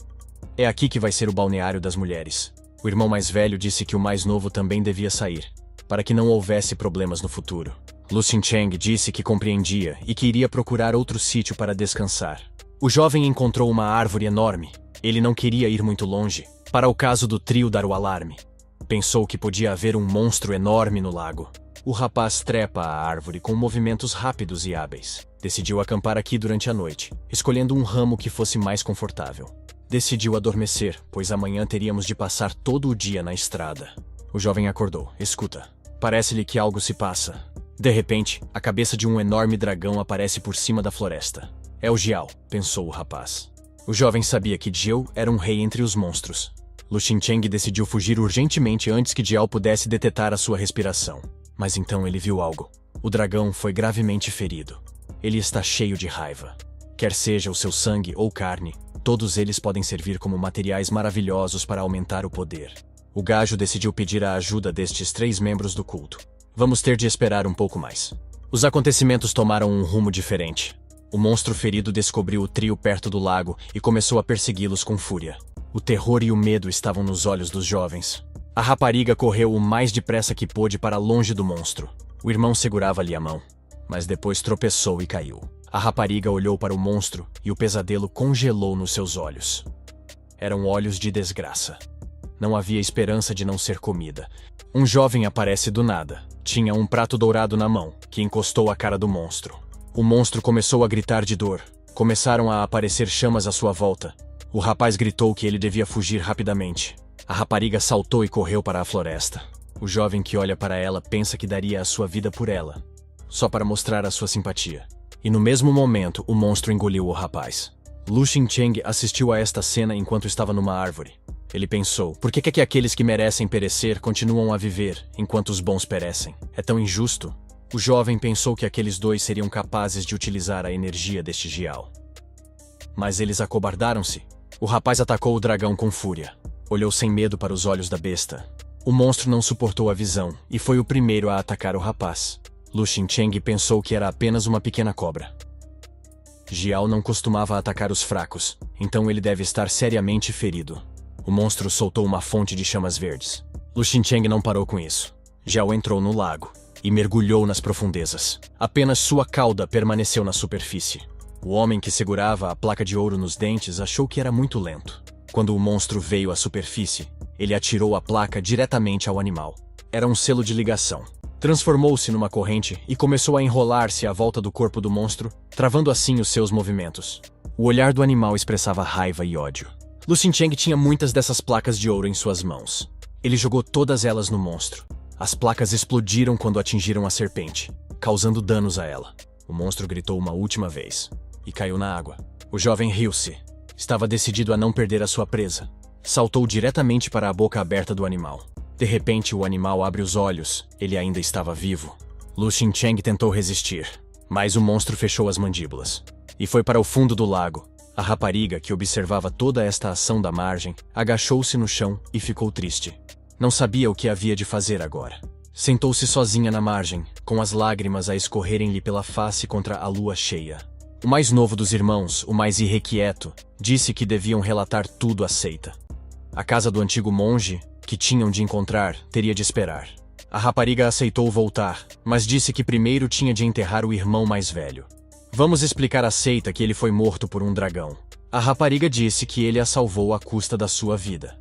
É aqui que vai ser o balneário das mulheres. O irmão mais velho disse que o mais novo também devia sair, para que não houvesse problemas no futuro. Lu Xincheng disse que compreendia e que iria procurar outro sítio para descansar. O jovem encontrou uma árvore enorme. Ele não queria ir muito longe, para o caso do trio dar o alarme. Pensou que podia haver um monstro enorme no lago. O rapaz trepa a árvore com movimentos rápidos e hábeis. Decidiu acampar aqui durante a noite, escolhendo um ramo que fosse mais confortável. Decidiu adormecer, pois amanhã teríamos de passar todo o dia na estrada. O jovem acordou. Escuta, parece-lhe que algo se passa. De repente, a cabeça de um enorme dragão aparece por cima da floresta. É o Jiao, pensou o rapaz. O jovem sabia que Jiao era um rei entre os monstros. Lu Xincheng decidiu fugir urgentemente antes que Jiao pudesse detectar a sua respiração. Mas então ele viu algo. O dragão foi gravemente ferido. Ele está cheio de raiva. Quer seja o seu sangue ou carne, todos eles podem servir como materiais maravilhosos para aumentar o poder. O gajo decidiu pedir a ajuda destes 3 membros do culto. Vamos ter de esperar um pouco mais. Os acontecimentos tomaram um rumo diferente. O monstro ferido descobriu o trio perto do lago e começou a persegui-los com fúria. O terror e o medo estavam nos olhos dos jovens. A rapariga correu o mais depressa que pôde para longe do monstro. O irmão segurava-lhe a mão, mas depois tropeçou e caiu. A rapariga olhou para o monstro e o pesadelo congelou nos seus olhos. Eram olhos de desgraça. Não havia esperança de não ser comida. Um jovem aparece do nada. Tinha um prato dourado na mão, que encostou a cara do monstro. O monstro começou a gritar de dor. Começaram a aparecer chamas à sua volta. O rapaz gritou que ele devia fugir rapidamente. A rapariga saltou e correu para a floresta. O jovem que olha para ela pensa que daria a sua vida por ela, só para mostrar a sua simpatia. E no mesmo momento, o monstro engoliu o rapaz. Lu Xincheng assistiu a esta cena enquanto estava numa árvore. Ele pensou, por que aqueles que merecem perecer continuam a viver, enquanto os bons perecem? É tão injusto. O jovem pensou que aqueles 2 seriam capazes de utilizar a energia deste Jiao. Mas eles acobardaram-se. O rapaz atacou o dragão com fúria. Olhou sem medo para os olhos da besta. O monstro não suportou a visão e foi o primeiro a atacar o rapaz. Lu Xincheng pensou que era apenas uma pequena cobra. Jiao não costumava atacar os fracos, então ele deve estar seriamente ferido. O monstro soltou uma fonte de chamas verdes. Lu Xincheng não parou com isso. Jiao entrou no lago e mergulhou nas profundezas. Apenas sua cauda permaneceu na superfície. O homem que segurava a placa de ouro nos dentes achou que era muito lento. Quando o monstro veio à superfície, ele atirou a placa diretamente ao animal. Era um selo de ligação. Transformou-se numa corrente e começou a enrolar-se à volta do corpo do monstro, travando assim os seus movimentos. O olhar do animal expressava raiva e ódio. Lu Xincheng tinha muitas dessas placas de ouro em suas mãos. Ele jogou todas elas no monstro. As placas explodiram quando atingiram a serpente, causando danos a ela. O monstro gritou uma última vez e caiu na água. O jovem riu-se. Estava decidido a não perder a sua presa. Saltou diretamente para a boca aberta do animal. De repente, o animal abre os olhos. Ele ainda estava vivo. Lu Xincheng tentou resistir, mas o monstro fechou as mandíbulas e foi para o fundo do lago. A rapariga, que observava toda esta ação da margem, agachou-se no chão e ficou triste. Não sabia o que havia de fazer agora. Sentou-se sozinha na margem, com as lágrimas a escorrerem-lhe pela face contra a lua cheia. O mais novo dos irmãos, o mais irrequieto, disse que deviam relatar tudo à seita. A casa do antigo monge, que tinham de encontrar, teria de esperar. A rapariga aceitou voltar, mas disse que primeiro tinha de enterrar o irmão mais velho. Vamos explicar à seita que ele foi morto por um dragão. A rapariga disse que ele a salvou à custa da sua vida.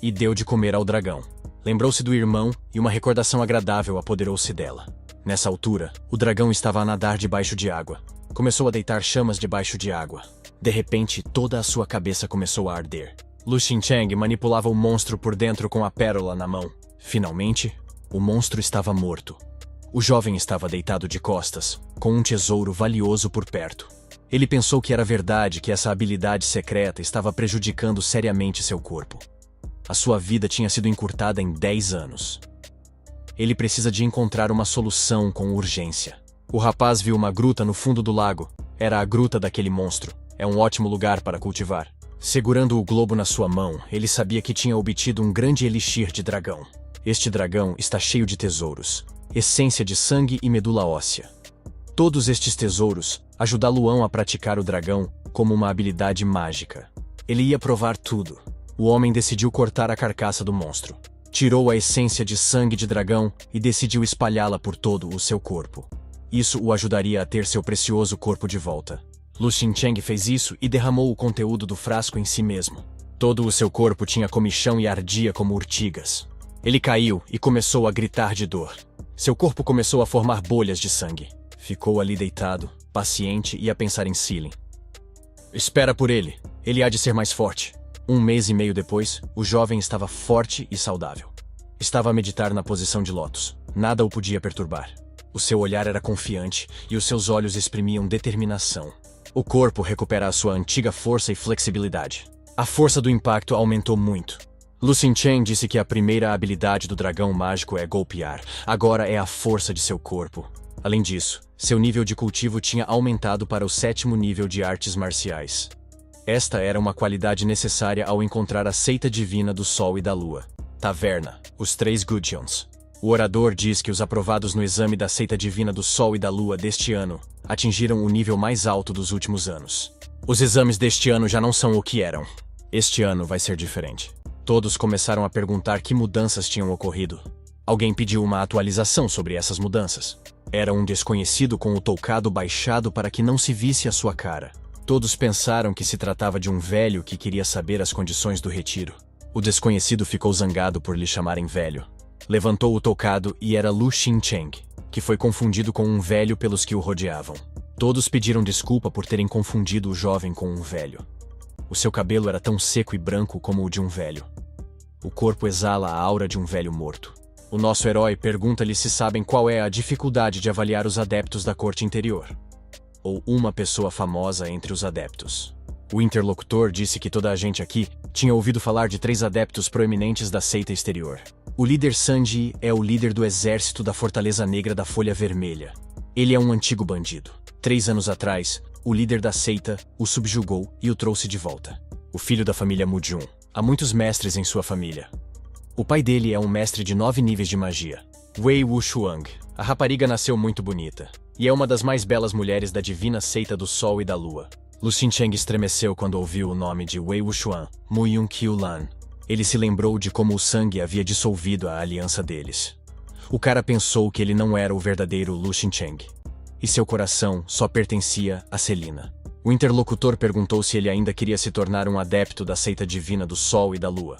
E deu de comer ao dragão. Lembrou-se do irmão e uma recordação agradável apoderou-se dela. Nessa altura, o dragão estava a nadar debaixo de água. Começou a deitar chamas debaixo de água. De repente, toda a sua cabeça começou a arder. Lu Xincheng manipulava o monstro por dentro com a pérola na mão. Finalmente, o monstro estava morto. O jovem estava deitado de costas, com um tesouro valioso por perto. Ele pensou que era verdade que essa habilidade secreta estava prejudicando seriamente seu corpo. A sua vida tinha sido encurtada em 10 anos. Ele precisa de encontrar uma solução com urgência. O rapaz viu uma gruta no fundo do lago. Era a gruta daquele monstro. É um ótimo lugar para cultivar. Segurando o globo na sua mão, ele sabia que tinha obtido um grande elixir de dragão. Este dragão está cheio de tesouros, essência de sangue e medula óssea. Todos estes tesouros ajudá-lo-ão a praticar o dragão como uma habilidade mágica. Ele ia provar tudo. O homem decidiu cortar a carcaça do monstro. Tirou a essência de sangue de dragão e decidiu espalhá-la por todo o seu corpo. Isso o ajudaria a ter seu precioso corpo de volta. Lu Xincheng fez isso e derramou o conteúdo do frasco em si mesmo. Todo o seu corpo tinha comichão e ardia como urtigas. Ele caiu e começou a gritar de dor. Seu corpo começou a formar bolhas de sangue. Ficou ali deitado, paciente e a pensar em Sealing. Espera por ele. Ele há de ser mais forte. 1 mês e meio depois, o jovem estava forte e saudável. Estava a meditar na posição de lótus. Nada o podia perturbar. O seu olhar era confiante e os seus olhos exprimiam determinação. O corpo recupera a sua antiga força e flexibilidade. A força do impacto aumentou muito. Lu Xincheng disse que a primeira habilidade do dragão mágico é golpear. Agora é a força de seu corpo. Além disso, seu nível de cultivo tinha aumentado para o 7º nível de artes marciais. Esta era uma qualidade necessária ao encontrar a seita divina do Sol e da Lua. Taverna, os 3 Gudgeons. O orador diz que os aprovados no exame da seita divina do Sol e da Lua deste ano atingiram o nível mais alto dos últimos anos. Os exames deste ano já não são o que eram. Este ano vai ser diferente. Todos começaram a perguntar que mudanças tinham ocorrido. Alguém pediu uma atualização sobre essas mudanças. Era um desconhecido com o toucado baixado para que não se visse a sua cara. Todos pensaram que se tratava de um velho que queria saber as condições do retiro. O desconhecido ficou zangado por lhe chamarem velho. Levantou o toucado e era Lu Xincheng, que foi confundido com um velho pelos que o rodeavam. Todos pediram desculpa por terem confundido o jovem com um velho. O seu cabelo era tão seco e branco como o de um velho. O corpo exala a aura de um velho morto. O nosso herói pergunta-lhe se sabem qual é a dificuldade de avaliar os adeptos da corte interior. Ou uma pessoa famosa entre os adeptos. O interlocutor disse que toda a gente aqui tinha ouvido falar de 3 adeptos proeminentes da seita exterior. O líder Sanji é o líder do exército da Fortaleza Negra da Folha Vermelha. Ele é um antigo bandido. 3 anos atrás, o líder da seita o subjugou e o trouxe de volta. O filho da família Mujun. Há muitos mestres em sua família. O pai dele é um mestre de 9 níveis de magia. Wei Wuxuang. A rapariga nasceu muito bonita. E é uma das mais belas mulheres da divina seita do Sol e da Lua. Lu Xincheng estremeceu quando ouviu o nome de Wei Wuxuan, Muyun Qiulan. Ele se lembrou de como o sangue havia dissolvido a aliança deles. O cara pensou que ele não era o verdadeiro Lu Xincheng. E seu coração só pertencia a Celina. O interlocutor perguntou se ele ainda queria se tornar um adepto da seita divina do Sol e da Lua.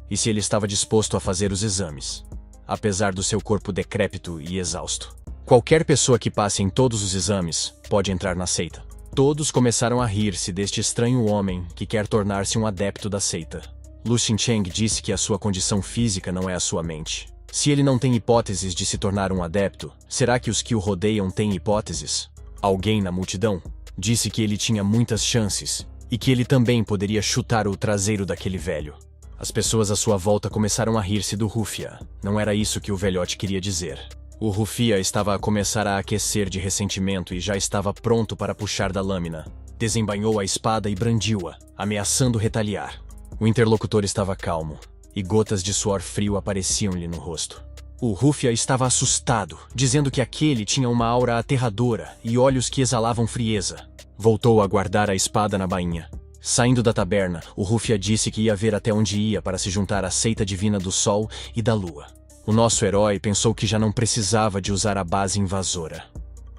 E se ele estava disposto a fazer os exames, apesar do seu corpo decrépito e exausto. Qualquer pessoa que passe em todos os exames pode entrar na seita. Todos começaram a rir-se deste estranho homem que quer tornar-se um adepto da seita. Lu Xincheng disse que a sua condição física não é a sua mente. Se ele não tem hipóteses de se tornar um adepto, será que os que o rodeiam têm hipóteses? Alguém na multidão disse que ele tinha muitas chances e que ele também poderia chutar o traseiro daquele velho. As pessoas à sua volta começaram a rir-se do Rufia. Não era isso que o velhote queria dizer. O Rufia estava a começar a aquecer de ressentimento e já estava pronto para puxar da lâmina. Desembainhou a espada e brandiu-a, ameaçando retaliar. O interlocutor estava calmo, e gotas de suor frio apareciam-lhe no rosto. O Rufia estava assustado, dizendo que aquele tinha uma aura aterradora e olhos que exalavam frieza. Voltou a guardar a espada na bainha. Saindo da taberna, o Rufia disse que ia ver até onde ia para se juntar à seita divina do Sol e da Lua. O nosso herói pensou que já não precisava de usar a base invasora.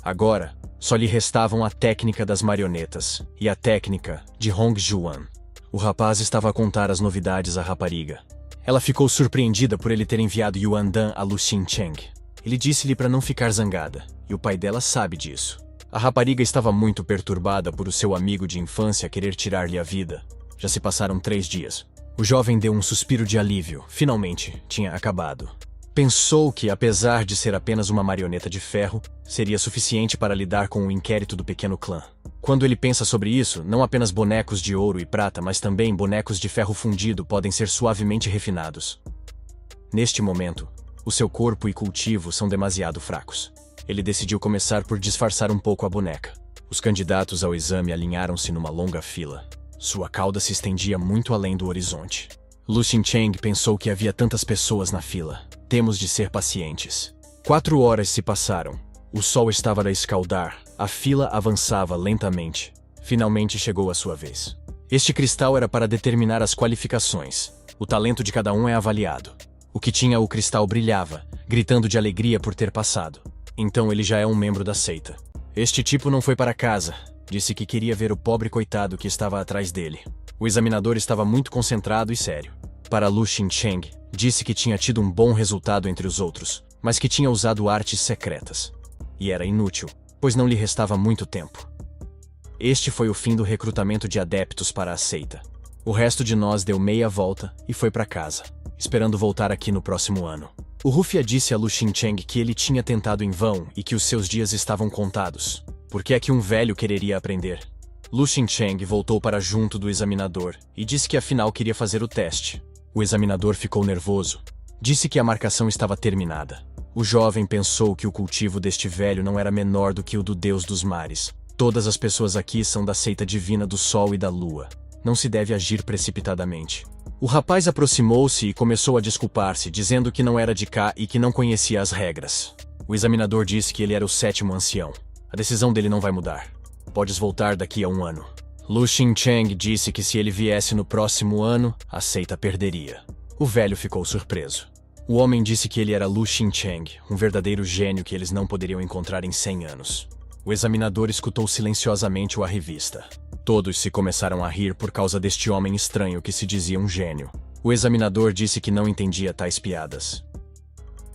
Agora, só lhe restavam a técnica das marionetas e a técnica de Hong Juan. O rapaz estava a contar as novidades à rapariga. Ela ficou surpreendida por ele ter enviado Yuan Dan a Lu Xincheng. Ele disse-lhe para não ficar zangada, e o pai dela sabe disso. A rapariga estava muito perturbada por o seu amigo de infância querer tirar-lhe a vida. Já se passaram 3 dias. O jovem deu um suspiro de alívio. Finalmente, tinha acabado. Pensou que, apesar de ser apenas uma marioneta de ferro, seria suficiente para lidar com o inquérito do pequeno clã. Quando ele pensa sobre isso, não apenas bonecos de ouro e prata, mas também bonecos de ferro fundido podem ser suavemente refinados. Neste momento, o seu corpo e cultivo são demasiado fracos. Ele decidiu começar por disfarçar um pouco a boneca. Os candidatos ao exame alinharam-se numa longa fila. Sua cauda se estendia muito além do horizonte. Lu Xincheng pensou que havia tantas pessoas na fila. Temos de ser pacientes. 4 horas se passaram. O sol estava a escaldar, a fila avançava lentamente. Finalmente chegou a sua vez. Este cristal era para determinar as qualificações. O talento de cada um é avaliado. O que tinha o cristal brilhava, gritando de alegria por ter passado. Então ele já é um membro da seita. Este tipo não foi para casa. Disse que queria ver o pobre coitado que estava atrás dele. O examinador estava muito concentrado e sério. Para Lu Xincheng, disse que tinha tido um bom resultado entre os outros, mas que tinha usado artes secretas. E era inútil, pois não lhe restava muito tempo. Este foi o fim do recrutamento de adeptos para a seita. O resto de nós deu meia volta e foi para casa, esperando voltar aqui no próximo ano. O Rufia disse a Lu Xincheng que ele tinha tentado em vão e que os seus dias estavam contados. Por que é que um velho quereria aprender? Lu Xincheng voltou para junto do examinador e disse que afinal queria fazer o teste. O examinador ficou nervoso. Disse que a marcação estava terminada. O jovem pensou que o cultivo deste velho não era menor do que o do Deus dos mares. Todas as pessoas aqui são da seita divina do Sol e da Lua. Não se deve agir precipitadamente. O rapaz aproximou-se e começou a desculpar-se, dizendo que não era de cá e que não conhecia as regras. O examinador disse que ele era o 7º ancião. A decisão dele não vai mudar. Podes voltar daqui a um ano. Lu Xincheng disse que se ele viesse no próximo ano, a seita perderia. O velho ficou surpreso. O homem disse que ele era Lu Xincheng, um verdadeiro gênio que eles não poderiam encontrar em 100 anos. O examinador escutou silenciosamente o arrivista. Todos se começaram a rir por causa deste homem estranho que se dizia um gênio. O examinador disse que não entendia tais piadas.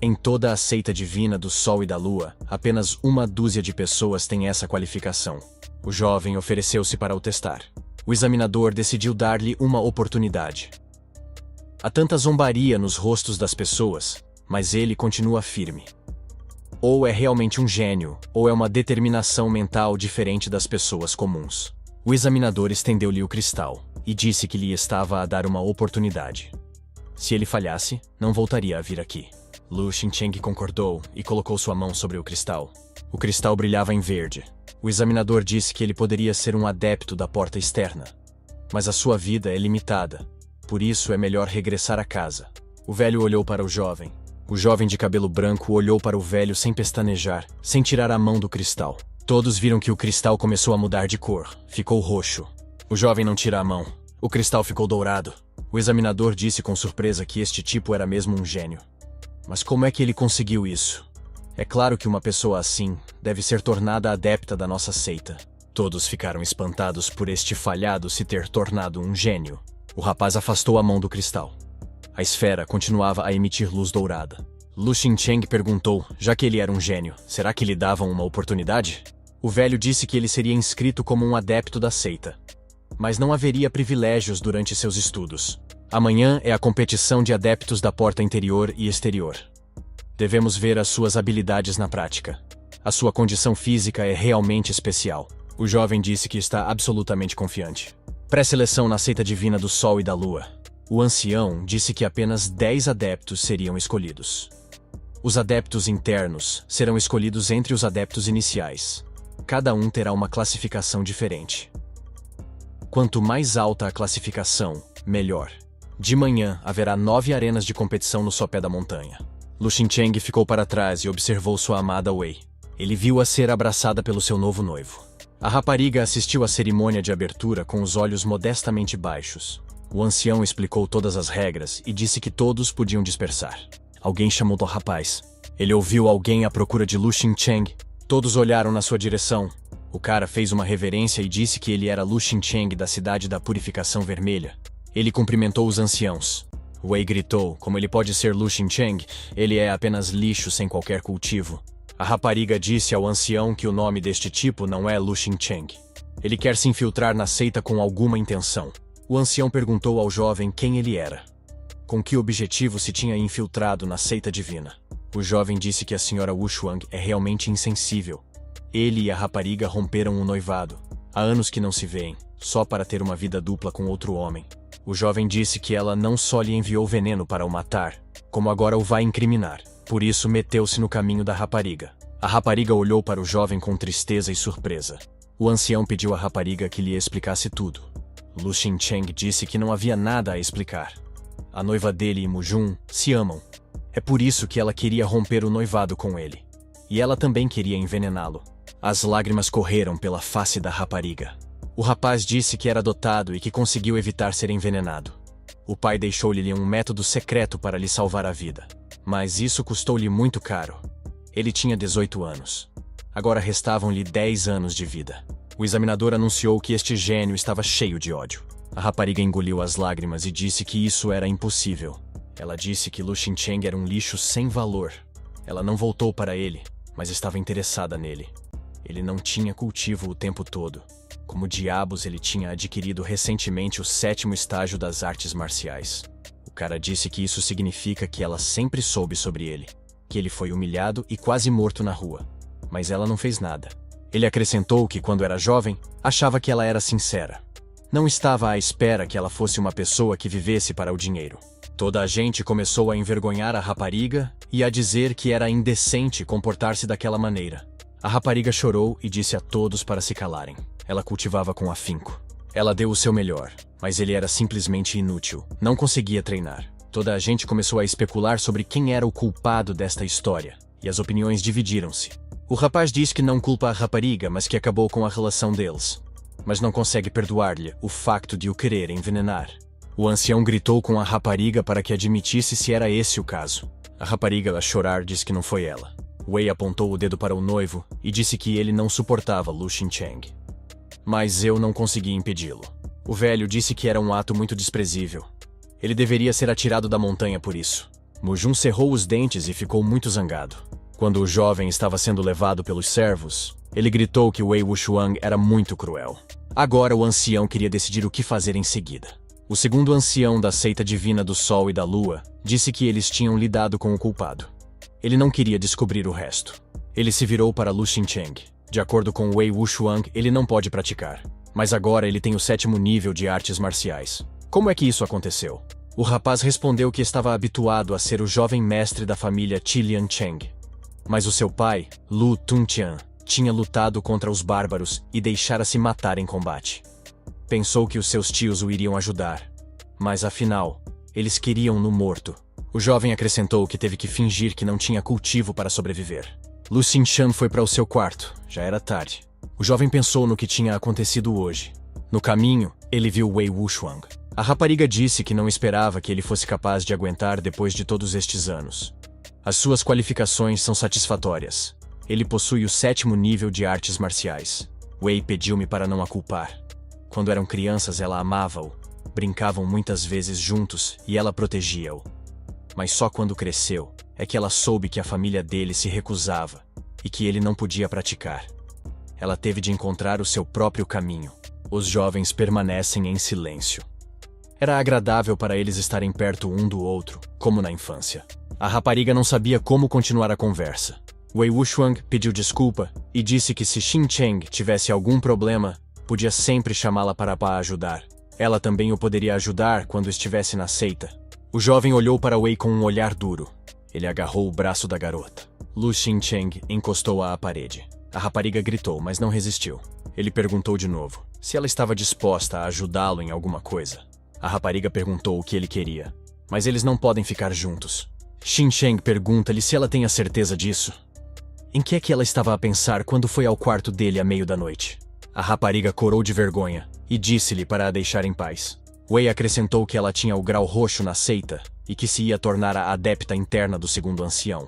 Em toda a seita divina do Sol e da Lua, apenas uma dúzia de pessoas tem essa qualificação. O jovem ofereceu-se para o testar. O examinador decidiu dar-lhe uma oportunidade. Há tanta zombaria nos rostos das pessoas, mas ele continua firme. Ou é realmente um gênio, ou é uma determinação mental diferente das pessoas comuns. O examinador estendeu-lhe o cristal e disse que lhe estava a dar uma oportunidade. Se ele falhasse, não voltaria a vir aqui. Lu Xincheng concordou e colocou sua mão sobre o cristal. O cristal brilhava em verde. O examinador disse que ele poderia ser um adepto da porta externa. Mas a sua vida é limitada. Por isso é melhor regressar a casa. O velho olhou para o jovem. O jovem de cabelo branco olhou para o velho sem pestanejar, sem tirar a mão do cristal. Todos viram que o cristal começou a mudar de cor. Ficou roxo. O jovem não tira a mão. O cristal ficou dourado. O examinador disse com surpresa que este tipo era mesmo um gênio. Mas como é que ele conseguiu isso? É claro que uma pessoa assim deve ser tornada adepta da nossa seita. Todos ficaram espantados por este falhado se ter tornado um gênio. O rapaz afastou a mão do cristal. A esfera continuava a emitir luz dourada. Lu Xincheng perguntou, já que ele era um gênio, será que lhe davam uma oportunidade? O velho disse que ele seria inscrito como um adepto da seita. Mas não haveria privilégios durante seus estudos. Amanhã é a competição de adeptos da porta interior e exterior. Devemos ver as suas habilidades na prática. A sua condição física é realmente especial. O jovem disse que está absolutamente confiante. Pré-seleção na seita divina do Sol e da Lua. O ancião disse que apenas 10 adeptos seriam escolhidos. Os adeptos internos serão escolhidos entre os adeptos iniciais. Cada um terá uma classificação diferente. Quanto mais alta a classificação, melhor. De manhã, haverá 9 arenas de competição no sopé da montanha. Lu Xincheng ficou para trás e observou sua amada Wei. Ele viu-a ser abraçada pelo seu novo noivo. A rapariga assistiu à cerimônia de abertura com os olhos modestamente baixos. O ancião explicou todas as regras e disse que todos podiam dispersar. Alguém chamou do rapaz. Ele ouviu alguém à procura de Lu Xincheng. Todos olharam na sua direção. O cara fez uma reverência e disse que ele era Lu Xincheng da cidade da Purificação Vermelha. Ele cumprimentou os anciãos. Wei gritou, como ele pode ser Lu Xincheng? Ele é apenas lixo sem qualquer cultivo. A rapariga disse ao ancião que o nome deste tipo não é Lu Xincheng. Ele quer se infiltrar na seita com alguma intenção. O ancião perguntou ao jovem quem ele era. Com que objetivo se tinha infiltrado na seita divina? O jovem disse que a senhora Wu Shuang é realmente insensível. Ele e a rapariga romperam um noivado. Há anos que não se veem, só para ter uma vida dupla com outro homem. O jovem disse que ela não só lhe enviou veneno para o matar, como agora o vai incriminar. Por isso meteu-se no caminho da rapariga. A rapariga olhou para o jovem com tristeza e surpresa. O ancião pediu à rapariga que lhe explicasse tudo. Lu Xincheng disse que não havia nada a explicar. A noiva dele e Mu Jun se amam. É por isso que ela queria romper o noivado com ele. e ela também queria envenená-lo. As lágrimas correram pela face da rapariga. O rapaz disse que era dotado e que conseguiu evitar ser envenenado. O pai deixou-lhe um método secreto para lhe salvar a vida. Mas isso custou-lhe muito caro. Ele tinha 18 anos. Agora restavam-lhe 10 anos de vida. O examinador anunciou que este gênio estava cheio de ódio. A rapariga engoliu as lágrimas e disse que isso era impossível. Ela disse que Lu Xincheng era um lixo sem valor. Ela não voltou para ele, mas estava interessada nele. Ele não tinha cultivo o tempo todo. Como diabos ele tinha adquirido recentemente o 7º estágio das artes marciais. O cara disse que isso significa que ela sempre soube sobre ele, que ele foi humilhado e quase morto na rua. Mas ela não fez nada. Ele acrescentou que quando era jovem, achava que ela era sincera. Não estava à espera que ela fosse uma pessoa que vivesse para o dinheiro. Toda a gente começou a envergonhar a rapariga e a dizer que era indecente comportar-se daquela maneira. A rapariga chorou e disse a todos para se calarem. Ela cultivava com afinco. Ela deu o seu melhor, mas ele era simplesmente inútil. Não conseguia treinar. Toda a gente começou a especular sobre quem era o culpado desta história, e as opiniões dividiram-se. O rapaz diz que não culpa a rapariga, mas que acabou com a relação deles. Mas não consegue perdoar-lhe o facto de o querer envenenar. O ancião gritou com a rapariga para que admitisse se era esse o caso. A rapariga, a chorar, disse que não foi ela. Wei apontou o dedo para o noivo e disse que ele não suportava Lu Xincheng. Mas eu não consegui impedi-lo. O velho disse que era um ato muito desprezível. Ele deveria ser atirado da montanha por isso. Mu Jun cerrou os dentes e ficou muito zangado. Quando o jovem estava sendo levado pelos servos, ele gritou que Wei Wuxuang era muito cruel. Agora o ancião queria decidir o que fazer em seguida. O segundo ancião da seita divina do Sol e da Lua disse que eles tinham lidado com o culpado. Ele não queria descobrir o resto. Ele se virou para Lu Xincheng. De acordo com Wei Wuxuang, ele não pode praticar. Mas agora ele tem o 7º nível de artes marciais. Como é que isso aconteceu? O rapaz respondeu que estava habituado a ser o jovem mestre da família Qi Liancheng. Mas o seu pai, Lu Tuntian, tinha lutado contra os bárbaros e deixara-se matar em combate. Pensou que os seus tios o iriam ajudar. Mas afinal, eles queriam-no morto. O jovem acrescentou que teve que fingir que não tinha cultivo para sobreviver. Lu Xinshan foi para o seu quarto. Já era tarde. O jovem pensou no que tinha acontecido hoje. No caminho, ele viu Wei Wuxuang. A rapariga disse que não esperava que ele fosse capaz de aguentar depois de todos estes anos. As suas qualificações são satisfatórias. Ele possui o 7º nível de artes marciais. Wei pediu-me para não a culpar. Quando eram crianças, ela amava-o. Brincavam muitas vezes juntos e ela protegia-o. Mas só quando cresceu é que ela soube que a família dele se recusava e que ele não podia praticar. Ela teve de encontrar o seu próprio caminho. Os jovens permanecem em silêncio. Era agradável para eles estarem perto um do outro, como na infância. A rapariga não sabia como continuar a conversa. Wei Wuxuang pediu desculpa e disse que se Xincheng tivesse algum problema, podia sempre chamá-la para ajudar. Ela também o poderia ajudar quando estivesse na seita. O jovem olhou para Wei com um olhar duro. Ele agarrou o braço da garota. Lu Xincheng encostou-a à parede. A rapariga gritou, mas não resistiu. Ele perguntou de novo se ela estava disposta a ajudá-lo em alguma coisa. A rapariga perguntou o que ele queria. Mas eles não podem ficar juntos. Xincheng pergunta-lhe se ela tem a certeza disso. Em que é que ela estava a pensar quando foi ao quarto dele à meio da noite? A rapariga corou de vergonha e disse-lhe para a deixar em paz. Wei acrescentou que ela tinha o grau roxo na seita e que se ia tornar a adepta interna do segundo ancião.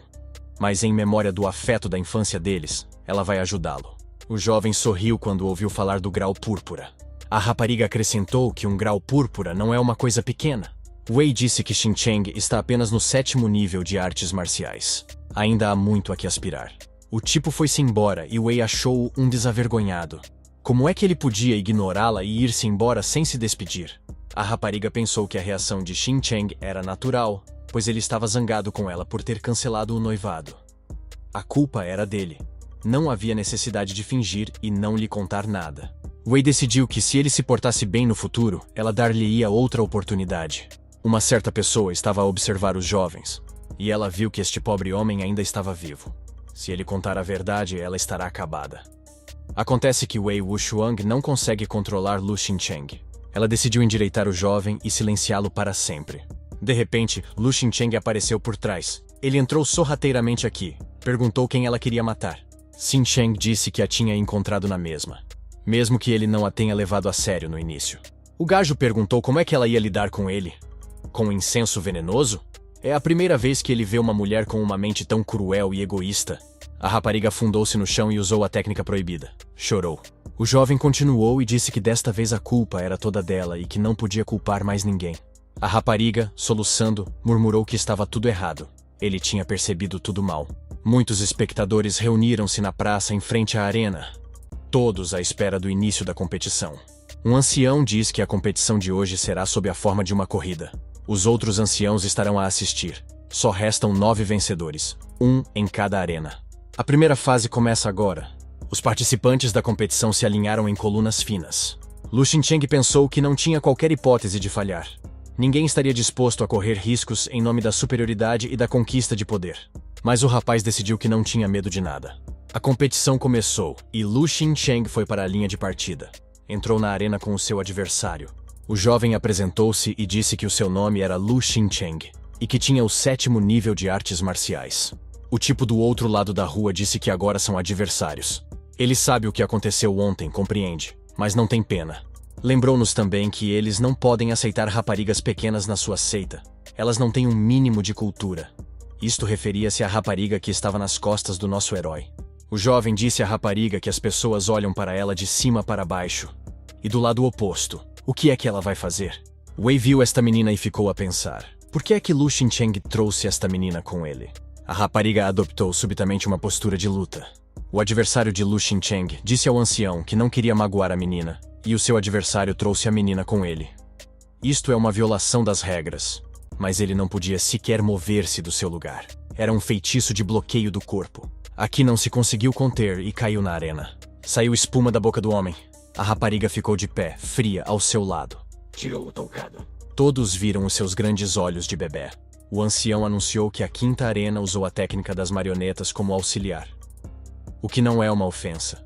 Mas em memória do afeto da infância deles, ela vai ajudá-lo. O jovem sorriu quando ouviu falar do grau púrpura. A rapariga acrescentou que um grau púrpura não é uma coisa pequena. Wei disse que Xincheng está apenas no 7º nível de artes marciais. Ainda há muito a que aspirar. O tipo foi-se embora e Wei achou-o um desavergonhado. Como é que ele podia ignorá-la e ir-se embora sem se despedir? A rapariga pensou que a reação de Xincheng era natural, pois ele estava zangado com ela por ter cancelado o noivado. A culpa era dele. Não havia necessidade de fingir e não lhe contar nada. Wei decidiu que se ele se portasse bem no futuro, ela dar-lhe-ia outra oportunidade. Uma certa pessoa estava a observar os jovens, e ela viu que este pobre homem ainda estava vivo. Se ele contar a verdade, ela estará acabada. Acontece que Wei Wuxuang não consegue controlar Lu Xincheng. Ela decidiu endireitar o jovem e silenciá-lo para sempre. De repente, Lu Xincheng apareceu por trás. Ele entrou sorrateiramente aqui, perguntou quem ela queria matar. Xin Cheng disse que a tinha encontrado na mesma, mesmo que ele não a tenha levado a sério no início. O gajo perguntou como é que ela ia lidar com ele. Com um incenso venenoso? É a primeira vez que ele vê uma mulher com uma mente tão cruel e egoísta. A rapariga afundou-se no chão e usou a técnica proibida. Chorou. O jovem continuou e disse que desta vez a culpa era toda dela e que não podia culpar mais ninguém. A rapariga, soluçando, murmurou que estava tudo errado. Ele tinha percebido tudo mal. Muitos espectadores reuniram-se na praça em frente à arena, todos à espera do início da competição. Um ancião diz que a competição de hoje será sob a forma de uma corrida. Os outros anciãos estarão a assistir. Só restam 9 vencedores, um em cada arena. A primeira fase começa agora. Os participantes da competição se alinharam em colunas finas. Lu Xincheng pensou que não tinha qualquer hipótese de falhar. Ninguém estaria disposto a correr riscos em nome da superioridade e da conquista de poder. Mas o rapaz decidiu que não tinha medo de nada. A competição começou e Lu Xincheng foi para a linha de partida. Entrou na arena com o seu adversário. O jovem apresentou-se e disse que o seu nome era Lu Xincheng e que tinha o 7º nível de artes marciais. O tipo do outro lado da rua disse que agora são adversários. Ele sabe o que aconteceu ontem, compreende, mas não tem pena. Lembrou-nos também que eles não podem aceitar raparigas pequenas na sua seita. Elas não têm um mínimo de cultura. Isto referia-se à rapariga que estava nas costas do nosso herói. O jovem disse à rapariga que as pessoas olham para ela de cima para baixo. E do lado oposto, o que é que ela vai fazer? Wei viu esta menina e ficou a pensar. Por que é que Lu Xincheng trouxe esta menina com ele? A rapariga adoptou subitamente uma postura de luta. O adversário de Lu Xincheng disse ao ancião que não queria magoar a menina, e o seu adversário trouxe a menina com ele. Isto é uma violação das regras, mas ele não podia sequer mover-se do seu lugar. Era um feitiço de bloqueio do corpo. Aqui não se conseguiu conter e caiu na arena. Saiu espuma da boca do homem. A rapariga ficou de pé, fria, ao seu lado. Tirou o tocado. Todos viram os seus grandes olhos de bebê. O ancião anunciou que a 5ª arena usou a técnica das marionetas como auxiliar. O que não é uma ofensa.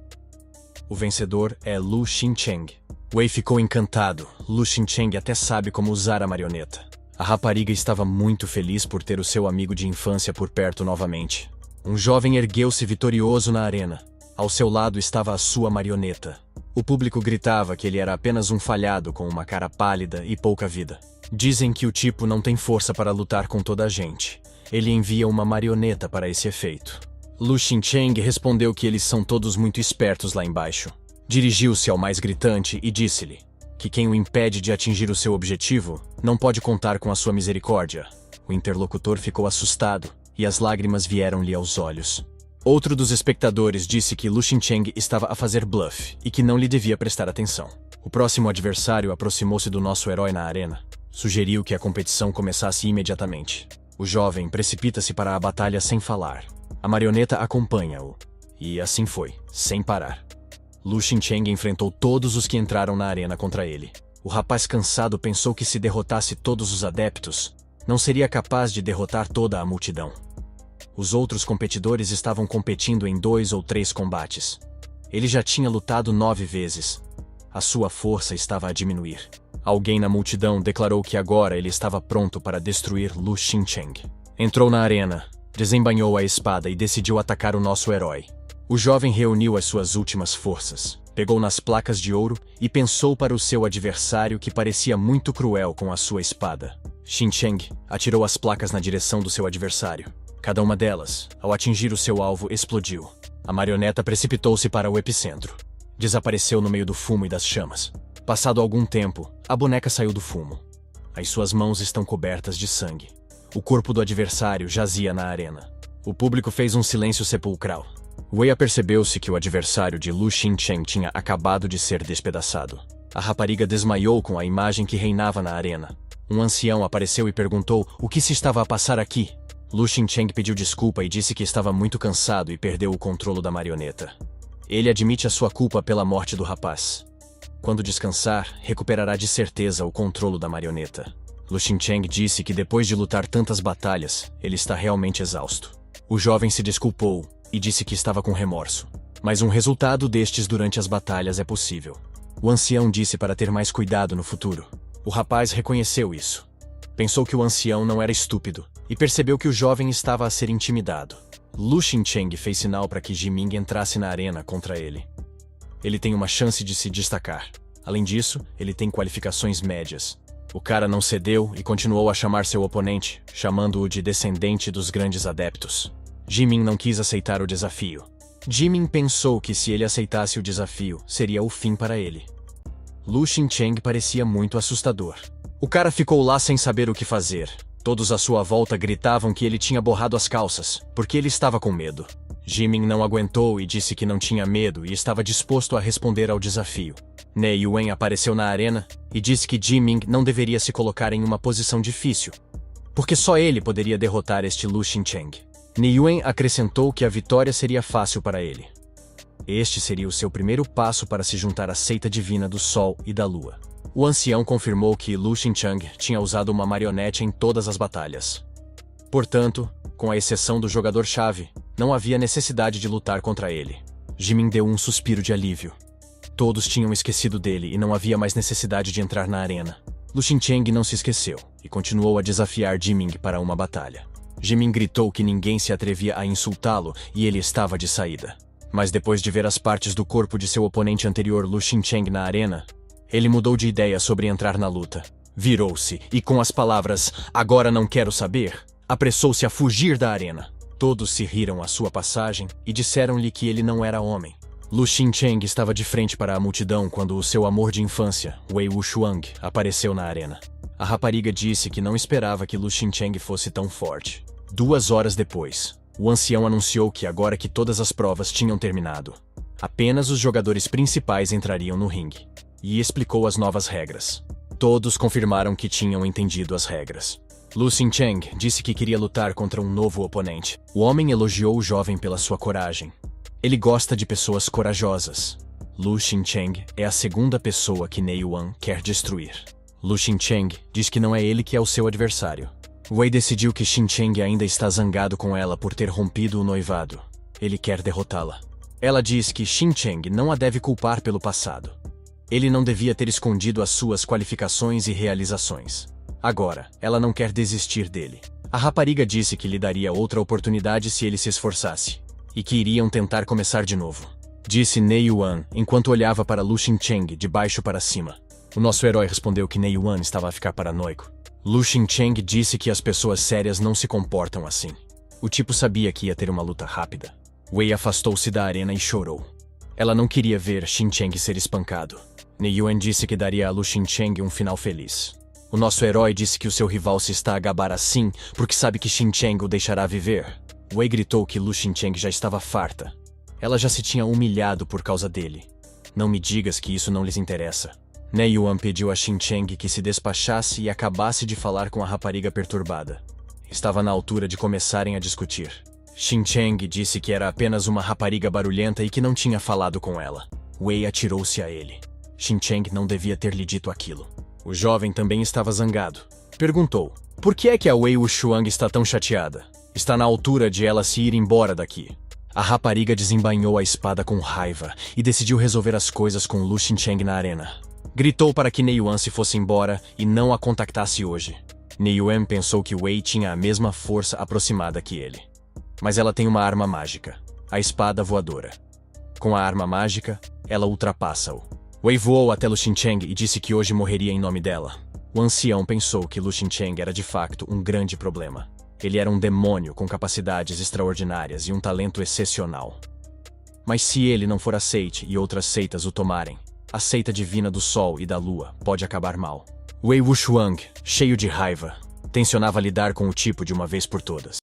O vencedor é Lu Xincheng. Wei ficou encantado. Lu Xincheng até sabe como usar a marioneta. A rapariga estava muito feliz por ter o seu amigo de infância por perto novamente. Um jovem ergueu-se vitorioso na arena. Ao seu lado estava a sua marioneta. O público gritava que ele era apenas um falhado com uma cara pálida e pouca vida. Dizem que o tipo não tem força para lutar com toda a gente. Ele envia uma marioneta para esse efeito. Lu Xincheng respondeu que eles são todos muito espertos lá embaixo. Dirigiu-se ao mais gritante e disse-lhe que quem o impede de atingir o seu objetivo não pode contar com a sua misericórdia. O interlocutor ficou assustado e as lágrimas vieram-lhe aos olhos. Outro dos espectadores disse que Lu Xincheng estava a fazer bluff e que não lhe devia prestar atenção. O próximo adversário aproximou-se do nosso herói na arena. Sugeriu que a competição começasse imediatamente. O jovem precipita-se para a batalha sem falar. A marioneta acompanha-o. E assim foi, sem parar. Lu Xincheng enfrentou todos os que entraram na arena contra ele. O rapaz cansado pensou que se derrotasse todos os adeptos, não seria capaz de derrotar toda a multidão. Os outros competidores estavam competindo em 2 ou 3 combates. Ele já tinha lutado 9 vezes. A sua força estava a diminuir. Alguém na multidão declarou que agora ele estava pronto para destruir Lu Xincheng. Entrou na arena, desembainhou a espada e decidiu atacar o nosso herói. O jovem reuniu as suas últimas forças, pegou nas placas de ouro e pensou para o seu adversário que parecia muito cruel com a sua espada. Xincheng atirou as placas na direção do seu adversário. Cada uma delas, ao atingir o seu alvo, explodiu. A marioneta precipitou-se para o epicentro. Desapareceu no meio do fumo e das chamas. Passado algum tempo, a boneca saiu do fumo. As suas mãos estão cobertas de sangue. O corpo do adversário jazia na arena. O público fez um silêncio sepulcral. Wei apercebeu-se que o adversário de Lu Xincheng tinha acabado de ser despedaçado. A rapariga desmaiou com a imagem que reinava na arena. Um ancião apareceu e perguntou o que se estava a passar aqui. Lu Xincheng pediu desculpa e disse que estava muito cansado e perdeu o controle da marioneta. Ele admite a sua culpa pela morte do rapaz. Quando descansar, recuperará de certeza o controle da marioneta. Lu Xincheng disse que depois de lutar tantas batalhas, ele está realmente exausto. O jovem se desculpou e disse que estava com remorso. Mas um resultado destes durante as batalhas é possível. O ancião disse para ter mais cuidado no futuro. O rapaz reconheceu isso. Pensou que o ancião não era estúpido e percebeu que o jovem estava a ser intimidado. Lu Xincheng fez sinal para que Jiming entrasse na arena contra ele. Ele tem uma chance de se destacar. Além disso, ele tem qualificações médias. O cara não cedeu e continuou a chamar seu oponente, chamando-o de descendente dos grandes adeptos. Jiming não quis aceitar o desafio. Jiming pensou que se ele aceitasse o desafio, seria o fim para ele. Lu Xincheng parecia muito assustador. O cara ficou lá sem saber o que fazer. Todos à sua volta gritavam que ele tinha borrado as calças, porque ele estava com medo. Jiming não aguentou e disse que não tinha medo e estava disposto a responder ao desafio. Ne Yuan apareceu na arena e disse que Jiming não deveria se colocar em uma posição difícil, porque só ele poderia derrotar este Lu Xincheng. Ne Yuan acrescentou que a vitória seria fácil para ele. Este seria o seu primeiro passo para se juntar à seita divina do Sol e da Lua. O ancião confirmou que Lu Xincheng tinha usado uma marionete em todas as batalhas. Portanto, com a exceção do jogador-chave, não havia necessidade de lutar contra ele. Jiming deu um suspiro de alívio. Todos tinham esquecido dele e não havia mais necessidade de entrar na arena. Lu Xincheng não se esqueceu e continuou a desafiar Jiming para uma batalha. Jiming gritou que ninguém se atrevia a insultá-lo e ele estava de saída. Mas depois de ver as partes do corpo de seu oponente anterior Lu Xincheng na arena, ele mudou de ideia sobre entrar na luta. Virou-se e com as palavras "agora não quero saber", apressou-se a fugir da arena. Todos se riram à sua passagem e disseram-lhe que ele não era homem. Lu Xincheng estava de frente para a multidão quando o seu amor de infância, Wei Wuxiang, apareceu na arena. A rapariga disse que não esperava que Lu Xincheng fosse tão forte. 2 horas depois, o ancião anunciou que agora que todas as provas tinham terminado, apenas os jogadores principais entrariam no ringue, e explicou as novas regras. Todos confirmaram que tinham entendido as regras. Lu Xincheng disse que queria lutar contra um novo oponente. O homem elogiou o jovem pela sua coragem. Ele gosta de pessoas corajosas. Lu Xincheng é a segunda pessoa que Ne Yuan quer destruir. Lu Xincheng diz que não é ele que é o seu adversário. Wei decidiu que Xincheng ainda está zangado com ela por ter rompido o noivado. Ele quer derrotá-la. Ela diz que Xincheng não a deve culpar pelo passado. Ele não devia ter escondido as suas qualificações e realizações. Agora, ela não quer desistir dele. A rapariga disse que lhe daria outra oportunidade se ele se esforçasse, e que iriam tentar começar de novo. Disse Ne Yuan enquanto olhava para Lu Xincheng de baixo para cima. O nosso herói respondeu que Ne Yuan estava a ficar paranoico. Lu Xincheng disse que as pessoas sérias não se comportam assim. O tipo sabia que ia ter uma luta rápida. Wei afastou-se da arena e chorou. Ela não queria ver Xincheng ser espancado. Ne Yuan disse que daria a Lu Xincheng um final feliz. O nosso herói disse que o seu rival se está a gabar assim porque sabe que Xincheng o deixará viver. Wei gritou que Lu Xincheng já estava farta. Ela já se tinha humilhado por causa dele. Não me digas que isso não lhes interessa. Ne Yuan pediu a Xincheng que se despachasse e acabasse de falar com a rapariga perturbada. Estava na altura de começarem a discutir. Xincheng disse que era apenas uma rapariga barulhenta e que não tinha falado com ela. Wei atirou-se a ele. Xincheng não devia ter lhe dito aquilo. O jovem também estava zangado. Perguntou: por que é que a Wei Wuxiang está tão chateada? Está na altura de ela se ir embora daqui. A rapariga desembainhou a espada com raiva e decidiu resolver as coisas com Lu Xincheng na arena. Gritou para que Ne Yuan se fosse embora e não a contactasse hoje. Ne Yuan pensou que Wei tinha a mesma força aproximada que ele. Mas ela tem uma arma mágica, a espada voadora. Com a arma mágica, ela ultrapassa-o. Wei voou até Lu Xincheng e disse que hoje morreria em nome dela. O ancião pensou que Lu Xincheng era de facto um grande problema. Ele era um demônio com capacidades extraordinárias e um talento excepcional. Mas se ele não for aceite e outras seitas o tomarem, a seita divina do Sol e da Lua pode acabar mal. Wei Wuxiang, cheio de raiva, tensionava lidar com o tipo de uma vez por todas.